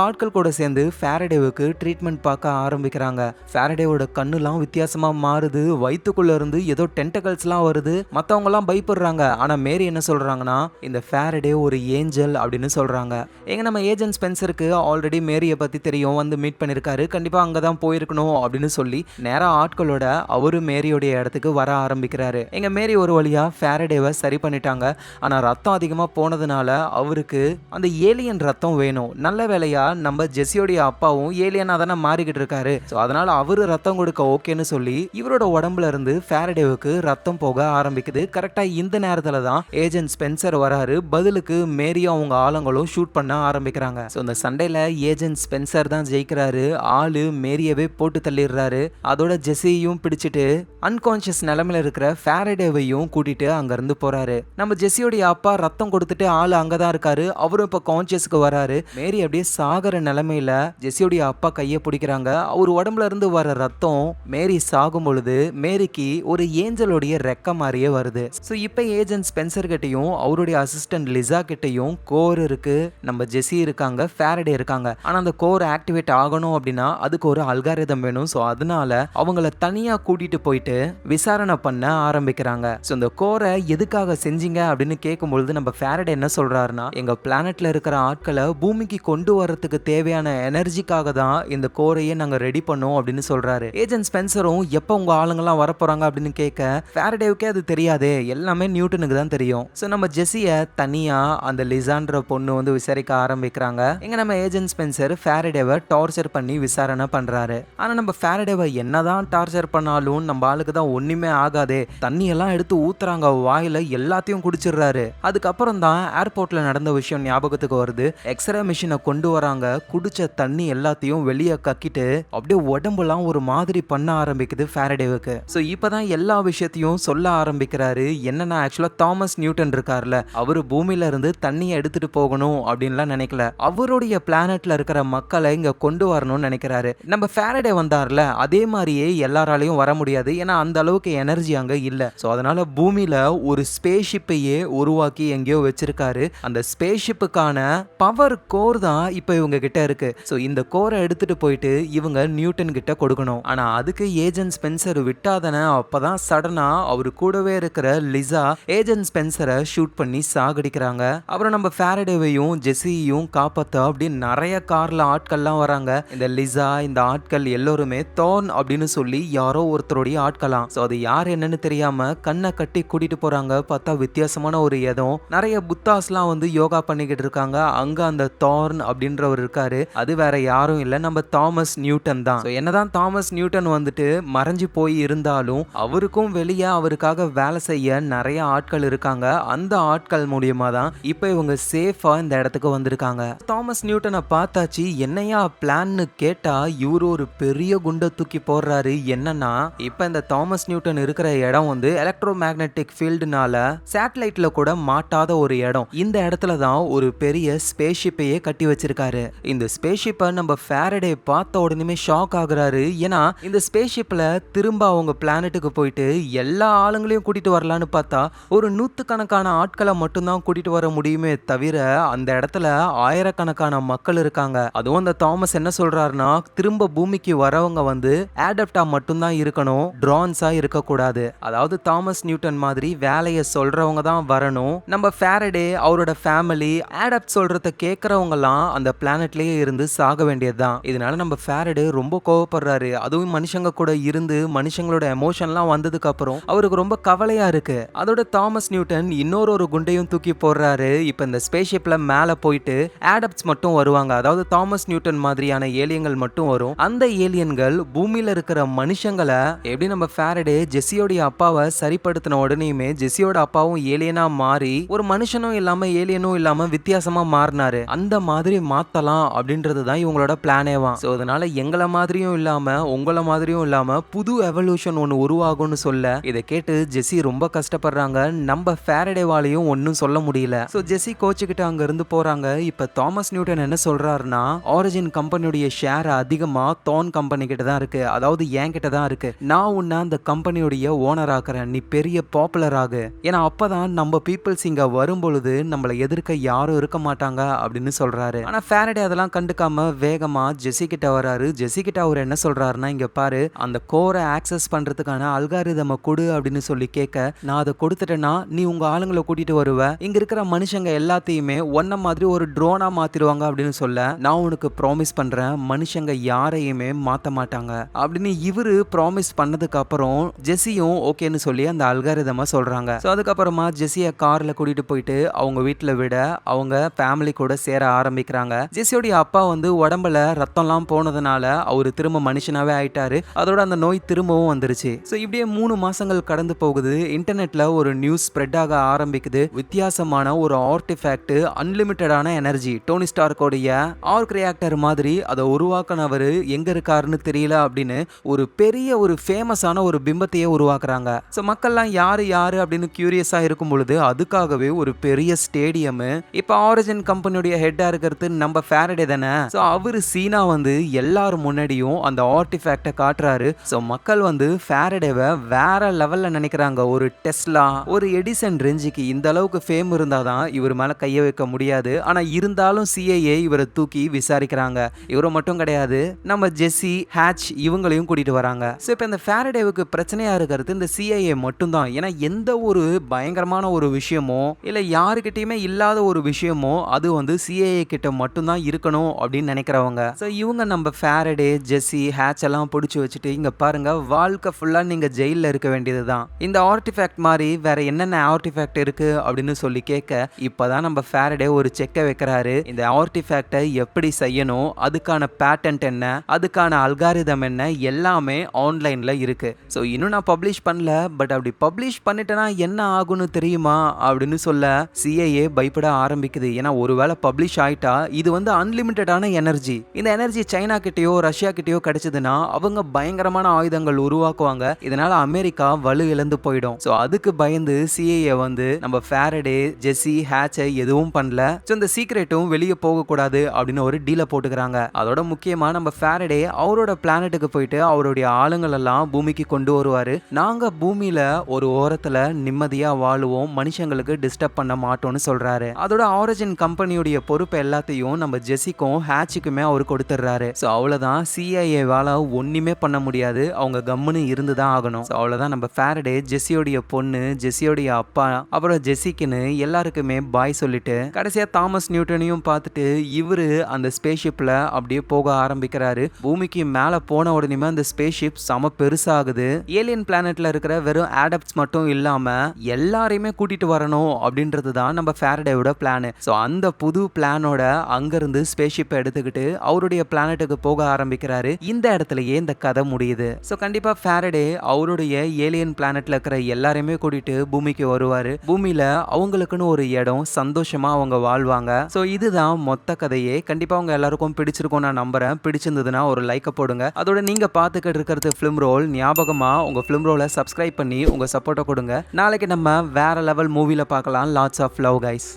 ஆட்கள் கூட சேர்ந்து ஃபாரடேவுக்கு ட்ரீட்மெண்ட் பார்க்க ஆரம்பிக்கிறாங்க. ஃபாரடேவோட கண்ணுலாம் வித்தியாசமா மாறுது, வயிற்றுக்குள்ள இருந்து ஏதோ டென்டகல்ஸ்லாம் வருது. மற்றவங்க எல்லாம் பயப்படுறாங்க. ஆனா மேரி என்ன சொல்றாங்கன்னா, இந்த ஃபாரடே ஒரு ஏஞ்சல் அப்படின்னு சொல்றாங்க. எங்க நம்ம ஏஜென்ட் ஸ்பென்சருக்கு ஆல்ரெடி மேரியை பத்தி தெரியும், வந்து மீட் பண்ணிருக்காரு, கண்டிப்பா அங்கதான் போயிருக்கணும் அப்படின்னு சொல்லி நேரா ஆட்களோட அவரு மேரியோடைய இடத்துக்கு வர ஆரம்பிக்கிறாரு. எங்க மேரி ஒரு வழியா ஃபாரடேவை சரி பண்ணிட்டாங்க. ஆனா ரத்தம் அதிகமா போனதுனால அவருக்கு அந்த ஏலியன் ரத்தம் வேணும். நல்ல வேலையா நம்ம ஜெஸியோடைய அப்பாவும் ஏலியனா தானே மாறிக்கிட்டு இருக்காரு. ஸோ அதனால அவரு ரத்தம் கொடுக்க ஓகேன்னு சொல்லி இவரோட உடம்புல இருந்து ஃபாரடேவுக்கு ரத்தம் போக ஆரம்பிக்குது. கரெக்டா இந்த நேரத்துல தான் ஏஜென்ட் ஸ்பென்சர் வராரு. பதிலுக்கு மேரியும் அவங்க ஆளுங்களும் ஷூட் பண்ண ஆரம்பிக்கிறாங்க. ஸோ இந்த சண்டையில ஏஜென்ட் ஸ்பென்சர் தான் ஜெயிக்கிறாரு. ஆளு மேரியவே போட்டு தள்ளிடுறாரு. அதோட ஜெஸியையும் பிடிச்சிட்டு அன்கான்சியஸ் நிலைமையில இருக்கிற ஃபாரடேவையும் கூட்டிட்டு அங்க இருந்து போறாரு. நம்ம ஜெஸியோடைய அப்பா ரத்தம் கொடுத்துட்டு ஆளு அங்கதான் இருக்காரு. அவரும் இப்ப கான்சியஸ்க்கு வராரு. மேரி அப்படியே சாகர நிலைமையில ஜெஸியோடைய அப்பா கையை பிடிக்கிறாங்க. அவர் உடம்புல இருந்து வர ரத்தம் மேரி சாகும் பொழுது மேரிக்கு ஒரு ஏஞ்சலோடைய ரெக்க மாதிரியே வருது. ஸோ இப்போ ஏஜென்ட் ஸ்பென்சர் கிட்டையும் அவருடைய அசிஸ்டன்ட் லிசா கிட்டையும் கோர் இருக்கு, நம்ம ஜெஸி இருக்காங்க, ஃபாரடே இருக்காங்க. ஆனா அந்த கோர் ஆக்டிவேட் ஆகணும் அப்படின்னா அதுக்கு ஒரு அல்காரிதம் வேணும். ஸோ அதனால அவங்கள தனியா கூட்டிட்டு போயிட்டு விசாரணை பண்ண ஆரம்பிக்கிறாங்க. ஸோ இந்த கோரை எதுக்காக செஞ்சீங்க அப்படின்னு கேட்கும்பொழுது நம்ம ஃபாரடே என்ன சொல்றாருன்னா, எங்க பிளானட்ல இருக்கிற ஆட்களை பூமிக்கு கொண்டு வரதுக்கு தேவையான எனர்ஜிக்காக தான் இந்த கோரையே நாங்க ரெடி பண்ணோம் அப்படின்னு சொல்றாரு. ஏஜென்ட் ஸ்பென்சரும் எப்போ உங்க ஆளுங்கெல்லாம் வரப்போறாங்க அப்படின்னு கேட்க ஃபாரடேவுக்கே அது தெரியாதே, எல்லாமே நியூட்டனுக்கு தான் தெரியும். ஸோ நம்ம ஜெஸியை தனியா அந்த லிசான்ற பொண்ணு வந்து விசாரிக்க ஆரம்பிக்கிறாங்க. எங்க நம்ம ஏஜென்ட் ஸ்பென்சர் ஃபாரடேவை டார்ச்சர் பண்ணி விசாரணை பண்றாரு. ஆனா நம்ம ஃபாரடேவை என்னதான் டார்ச்சர் பண்ணாலும் நம்ம ஆளுக்கு தான் ஒண்ணுமே ஆகாதே. தண்ணி எல்லாம் எடுத்து ஊத்துறாங்க, வாயில எல்லாத்தையும் குடிச்சிடுறாரு. அதுக்கப்புறம் தான் ஏர்போர்ட்ல நடந்த விஷயம் ஞாபகத்துக்கு வருது. எக்ஸ்ரே மிஷினை கொண்டு வராங்க. குடிச்ச தண்ணி எல்லாத்தையும் வெளியே கக்கிட்டு அப்படியே உடம்புலாம் ஒரு மாதிரி பண்ண ஆரம்பிக்குது ஃபாரடேவுக்கு. ஸோ இப்பதான் எல்லா விஷயத்தையும் சொல்ல ஆரம்பிக்கிறாரு. என்னன்னா ஆக்சுவலா தாமஸ் நியூட்டன் இருக்கார்ல, அவரு பூமியில இருந்து தண்ணியை எடுத்துட்டு போகணும் அப்படின்லாம் நினைக்கல, அவருடைய பிளானட்ல இருக்கிற மக்களை இங்க கொண்டு வரணும்னு நினைக்கிறாரு. நம்ம ஃபாரடே வந்தார்ல, அதே மாதிரியே எல்லாராலையும் வர முடியாது, ஏன்னா அந்த அளவுக்கு எனர்ஜி அங்க இல்ல. ஸோ அதனால பூமியில ஒரு ஸ்பேஸ் ஷிப்பையே உருவாக்கி எங்கேயோ வச்சிருக்காரு. அந்த ஸ்பேஸ் ஷிப்புக்கான பவர் கோர் தான் இப்ப இவங்க கிட்ட இருக்கு. ஸோ இந்த கோரை எடுத்துட்டு போயிட்டு இவங்க நியூட்டன் கிட்ட கொடுக்கணும். ஆனா அதுக்கு ஏஜென்ட் ஸ்பென்சர் விட்டாதானே. அப்பதான் சடனா அவரு கூடவே இருக்கிற லிசா ஏஜென்ட் ஸ்பென்சரை ஷூட் பண்ணி சாகடிக்கிறாங்க. அப்புறம் நம்ம ஃபாரடேவையும் ஜெஸியையும் காப்பாத்த அப்படி நிறைய கார்ல ஆட்கள்லாம் வராங்க. இந்த லிசா இந்த ஆட்கள் எல்லோருமே தோர்ன் அப்படின்னு சொல்லி யாரோ ஒருத்தருடைய ஆட்களாம். ஸோ அது யார் என்னன்னு தெரியாம கண்ணை கட்டி கூட்டிட்டு போறாங்க. பார்த்தா வித்தியாசமான ஒரு இடம், நிறைய புத்தாஸ்லாம் வந்து யோகா பண்ணிக்கிட்டு இருக்காங்க. அங்க அந்த தோர்ன் அப்படின்றவர் இருக்காரு. அது வேற யாரும் இல்ல, நம்ம தாமஸ் நியூட்டன் தான். என்னதான் தாமஸ் நியூட்டன் வந்துட்டு மறைஞ்சு போய் இருந்தாலும் அவருக்கும் வெளியே அவருக்காக வேலை செய்ய நிறைய ஆட்கள் இருக்காங்க. அந்த ஆட்கள் மூலியமா தான் இப்ப இவங்க சேஃபா இந்த இடத்துக்கு வந்திருக்காங்க. தாமஸ் நியூட்டனை பார்த்தாச்சு. என்னையா பிளான்னு கேட்டா இவரு ஒரு பெரிய குண்டை தூக்கி போடுறாரு. என்னன்னா இப்ப இந்த தாமஸ் நியூட்டன் இருக்கிற இடம் வந்து எலக்ட்ரோ மேக்னெட்டிக் ஃபீல்டுனால சேட்டலைட்ல கூட மாட்டாத ஒரு இடம். இந்த இடத்துல தான் ஒரு பெரிய ஸ்பேஸ் ஷிப்பையே கட்டி வச்சிருக்காரு. இந்த ஸ்பேஸ் ஷிப்பை நம்ம ஃபாரடே பார்த்த உடனே ஷாக் ஆகுறாரு. ஏன்னா இந்த ஸ்பேஸ் ஷிப்ல திரும்ப அவங்க பிளானட்டுக்கு போயிட்டு எல்லா ஆளுங்களையும் கூட்டிட்டு வரலான்னு பார்த்தா ஒரு நூற்றுக்கணக்கான ஆட்களை மட்டும்தான் கூட்டிட்டு வர முடியுமே தவிர அந்த இடத்துல ஆயிரக்கணக்கான மக்கள் இருக்காங்க. அதுவும் அந்த தாமஸ் என்ன சொல்றாருன்னா, திரும்ப பூமிக்கு வரவங்க வந்து ஆடப்டா மட்டும்தான் இருக்கணும், ட்ரான்ஸா இருக்கக்கூடாது. அதாவது தாமஸ் நியூட்டன் மாதிரி வேலையை சொல்றவங்க தான் வரணும். நம்ம ஃபாரடே அவரோட ஃபேமிலி ஆடப்ட் சொல்றத கேட்கறவங்க மனுஷங்கெல்லாம் அந்த பிளானட்லயே இருந்து சாக வேண்டியதுதான். இதனால நம்ம ஃபாரடே ரொம்ப கோவப்படுறாரு. அதுவும் மனுஷங்க கூட இருந்து மனுஷங்களோட எமோஷன்லாம் வந்ததுக்கு அப்புறம் அவருக்கு ரொம்ப கவலையா இருக்கு. அதோட தாமஸ் நியூட்டன் இன்னொரு குண்டையும் தூக்கி போடுறாரு. இப்ப இந்த ஸ்பேஸ்ஷிப்ல மேல போயிட்டு ஆடப்ட்ஸ் மட்டும் வருவாங்க. அதாவது தாமஸ் நியூட்டன் மாதிரியான ஏலியன்கள் மட்டும் வரும். அந்த ஏலியன்கள் பூமியில இருக்கிற மனுஷங்களை எப்படி நம்ம ஃபாரடே ஜெஸ்ஸியோட அப்பாவை சரிப்படுத்தின உடனேயுமே ஜெஸ்ஸியோட அப்பாவும் ஏலியனா மாறி ஒரு மனுஷனும் இல்லாம ஏலியனும் இல்லாம வித்தியாசமா மாறினாரு. அந்த மாதிரி மாத்தலாம் அப்படின்றது தான் இவங்களோட பிளானேவா. சோ அதனால எங்களை மாதிரியும் இல்லாம உங்களை மாதிரியும் இல்லாம புது எவல்யூஷன் ஒன்னு உருவாகும்னு சொல்ல இதை கேட்டு ஜெஸ்ஸி ரொம்ப கஷ்டப்படுறாங்க. நம்ம ஃபாரடேவாலையும் ஒன்னும் சொல்ல முடியல. சோ ஜெஸ்ஸி கோச்சுக்கிட்டு அங்க இருந்து போறாங்க. இப்ப தாமஸ் நியூட்டன் என்ன சொல்றாருன்னா, ஆரிஜின் கம்பெனியுடைய ஷேர் அதிகமா தார்ன் கம்பெனி கிட்ட தான் இருக்கு. அதாவது என் கிட்ட தான் இருக்கு. நான் உன்ன அந்த கம்பெனியுடைய ஓனர் ஆக்குறேன். நீ பெரிய பாப்புலர் ஆகு. ஏன்னா அப்பதான் நம்ம பீப்புள்ஸ் இங்க வரும் பொழுது நம்மளை எதிர்க்க யாரும் இருக்க மாட்டாங்க அப்படின்னு சொல்றாரு. ஆனா ஃபாரடே அதெல்லாம் கண்டுக்காம வேகமா ஜெஸ்ஸி கிட்ட வராரு. ஜெஸ்ஸி கிட்ட அவர் என்ன சொல்றாருன்னா, இங்க பாரு, அந்த கோரை ஆக்சஸ் பண்றதுக்கான அல்காரிதம கொடு அப்படின்னு சொல்லி கேட்க, நான் அதை கொடுத்துட்டேன்னா நீ உங்க ஆளுங்களை கூட்டிட்டு வருவ. இங்க இருக்கிற மனுஷங்க எல்லாத்தையுமே ஒன்ன மாதிரி ஒரு ட்ரோனா மாத்திருவாங்க அப்படின்னு சொல்ல, நான் உனக்கு ப்ராமிஸ் பண்றேன் மனுஷங்க யாரையுமே மாத்த மாட்டாங்க அப்படின்னு இவரு ப்ராமிஸ் பண்ணதுக்கு அப்புறம் ஜெஸ்ஸியும் ஓகேன்னு சொல்லி அந்த அல்காரிதமா சொல்றாங்க. சோ அதுக்கப்புறமா ஜெஸ்ஸிய கார்ல கூட்டிட்டு போயிட்டு அவங்க வீட்டுல விட அவங்க ஃபேமிலி கூட சேர ஆரம்பிக்கிறாங்க. ஜெஸ்ஸியோட அப்பா வந்து உடம்புல ரத்தம்லாம் போனதுனால அவரு திரும்ப மனுஷனாவே ஆயிட்டாரு. அதோட அந்த நோய் திரும்பவும் வந்துருச்சு. சோ இப்படியே 3 மாசங்கள் கடந்து போகுது. இன்டர்நெட்ல ஒரு நியூஸ் ஸ்ப்ரெட் ஆக ஆரம்பிக்குது. வித்தியாசமான ஒரு ஆர்டிஃபேக்ட், அன்லிமிட்டடான எனர்ஜி, டோனி ஸ்டார்க்கோடைய ஆர்க் ரியாக்டர் மாதிரி அதை உருவாக்குனவர் எங்க இருக்காருன்னு தெரியல அப்படின்னு ஒரு பெரிய ஒரு ஃபேமஸான ஒரு பிம்பத்தையே உருவாக்குறாங்க. சோ மக்கள்லாம் யாரு யாரு அப்படின்னு கியூரியஸா இருக்கும் பொழுது அதுக்காகவே ஒரு பெரிய ஸ்டேடியம். இப்ப ஆரிஜின் கம்பெனியுடைய ஹெட்டா இருக்கிறது நம்ம ஃபாரடே தானே. சோ அவரு சீனா வந்து எல்லாரும் முன்னாடியும் அந்த ஆர்டிஃபேக்டை காட்டுறாரு. சோ மக்கள் வந்து ஃபாரடேவை வேற லெவல்ல நினைக்கிறாங்க. ஒரு டெஸ்லா, ஒரு எடிசன் ரேஞ்சுக்கு இந்த அளவுக்கு ஃபேம் இருந்தாதான் இவர் மேல கைய வைக்க முடியாது. ஆனா இருந்தாலும் CIA இவரை தூக்கி விசாரிக்கிறாங்க. இவரை மட்டும் கிடையாது, நம்ம ஜெஸ்ஸி, ஹேட்ச் இவங்களையும் கூட்டிட்டு வராங்க. சோ இப்ப இந்த ஃபாரடேவுக்கு பிரச்சனையா இருக்கிறது இந்த CIA மட்டும் தான். ஏன்னா எந்த ஒரு பயங்கரமான ஒரு விஷயமோ இல்ல யாருக்கிட்டயுமே இல்லாத ஒரு விஷயமோ அது வந்து CIA கிட்ட மட்டும் தான் இருக்கணும் அப்படின்னு நினைக்கிறவங்க. சோ இவங்க நம்ம ஃபாரடே, ஜெஸ்ஸி, ஹேட்ச் எல்லாம் பிடிச்சு வச்சுட்டு, இங்க பாருங்க, வாழ்க்கை ஃபுல்லா நீங்க ஜெயில்ல இருக்க வேண்டியதுதான். இந்த ஆர்டிஃபேக்ட் மாதிரி வேற என்னென்ன ஆர்டிஃபேக்ட் இருக்கு அப்படின்னு சொல்லி கேட்க, இப்பதான் நம்ம ஃபாரடே ஒரு செக்க வைக்கிறாரு. இந்த ஆர்டிஃபேக்டை எப்படி செய்யணும், அதுக்கான பேட்டன்ட் என்ன, அதுக்கான அல்காரிதம் என்ன, எல்லாமே ஆன்லைன்ல இருக்கு. சோ இன்னும் நான் பப்ளிஷ் பண்ணல, பட் அப்படி பப்ளிஷ் பண்ணிட்டேன்னா என்ன ஆகும்னு தெரியுமா அப்படின்னு சொல்ல CIA பயப்பட ஆரம்பிக்குது. ஏன்னா ஒருவேளை பப்ளிஷ் ஆயிட்டா இது வந்து அன்லிமிட்டடான எனர்ஜி. இந்த எனர்ஜி சைனா கிட்டயோ ரஷ்யா கிட்டயோ கிடைச்சதுன்னா அவங்க பயங்கரமான ஆயுதங்கள் உருவாக்குவாங்க. இதனால அமெரிக்கா வலு இழந்து போயிடும். சோ அதுக்கு பயந்து CIA வந்து நம்ம ஃபாரடே, ஜெஸ்ஸி, ஹேட்சை எதுவும் பண்ணல. சோ இந்த சீக்ரெட்டும் வெளியே போக கூடாது அப்படின்னு ஒரு டீலை போட்டுக்கிறாங்க. அதோட முக்கியமா நம்ம ஃபாரடே அவரோட பிளானட்டுக்கு போயிட்டு அவருடைய ஆளுங்கள் எல்லாம் பூமிக்கு கொண்டு வருவாரு. நாங்க பூமியில ஒரு ஓரத்துல நிம்மதியா வாழுவோம், மனுஷங்களுக்கு டிஸ்டர்ப் பண்ண மாட்டோம்னு சொல்றாரு. அதோட ஆரிஜின் கம்பெனியுடைய பொறுப்பு எல்லாத்தையும் நம்ம ஜெஸ்ஸிக்கும் ஹேட்சுக்குமே அவர் கொடுத்துறாரு. சோ அவ்வளவுதான், CIA-வால ஒண்ணுமே பண்ண முடியாது. அவங்க கம்முன்னு இருந்துதான் ஆகணும். சோ அவ்வளவுதான், நம்ம ஃபாரடே ஜெஸ்ஸியோடைய பொண்ணு, ஜெஸ்ஸியோடைய அப்பா, அப்புறம் ஜெஸ்ஸிக்குன்னு எல்லாருக்குமே பாய் சொல்லிட்டு கடைசியா தாமஸ் நியூட்டனையும் பார்த்துட்டு இவரு அந்த ஸ்பேஸ்ஷிப்ல அப்படியே போக ஆரம்பிக்கிறாரு. பூமிக்கு மேல போன உடனே அந்த ஸ்பேஸ்ஷிப் செம பெருசாகுது. ஏலியன் பிளானட்ல இருக்கிற வெறும் ஆடப்ட்ஸ் மட்டும் இல்லாம எல்லாரையுமே கூட்டிட்டு வரணும் அப்படின்றது தான் நம்ம ஃபாரடேவோட பிளான். சோ அந்த புது பிளானோட அங்கிருந்து ஸ்பேஸ்ஷிப் எடுத்துக்கிட்டு அவருடைய பிளானட்டுக்கு போக ஆரம்பிக்கிறாரு. இந்த இடத்துலயே இந்த கதை முடியுது. சோ கண்டிப்பா ஃபாரடே அவருடைய ஏலியன் பிளானட்ல இருக்கிற எல்லாரையுமே கூட்டிட்டு பூமிக்கு வருவாரு. பூமியில அவங்களுக்குன்னு ஒரு இடம், சந்தோஷமா அவங்க வாழ்வாங்க. சோ இதுதான் மொத்த கதையே. கண்டிப்பா அவங்க எல்லாருக்கும் பிடிச்சிருக்கும் நான் நம்புறேன். பிடிச்சிருந்ததுன்னா ஒரு லைக் போடுங்க. அதோட நீங்க பாத்துக்கிட்டு இருக்கிறது ஃபிலிம் ரோல். ஞாபகமா உங்க ஃபிலிம் ரோலை சப்ஸ்கிரைப் பண்ணி உங்க சப்போர்ட்டை கொடுங்க. நாளைக்கு நம்ம வேற லெவல் மூவில பார்க்கலாம். Lots of love guys.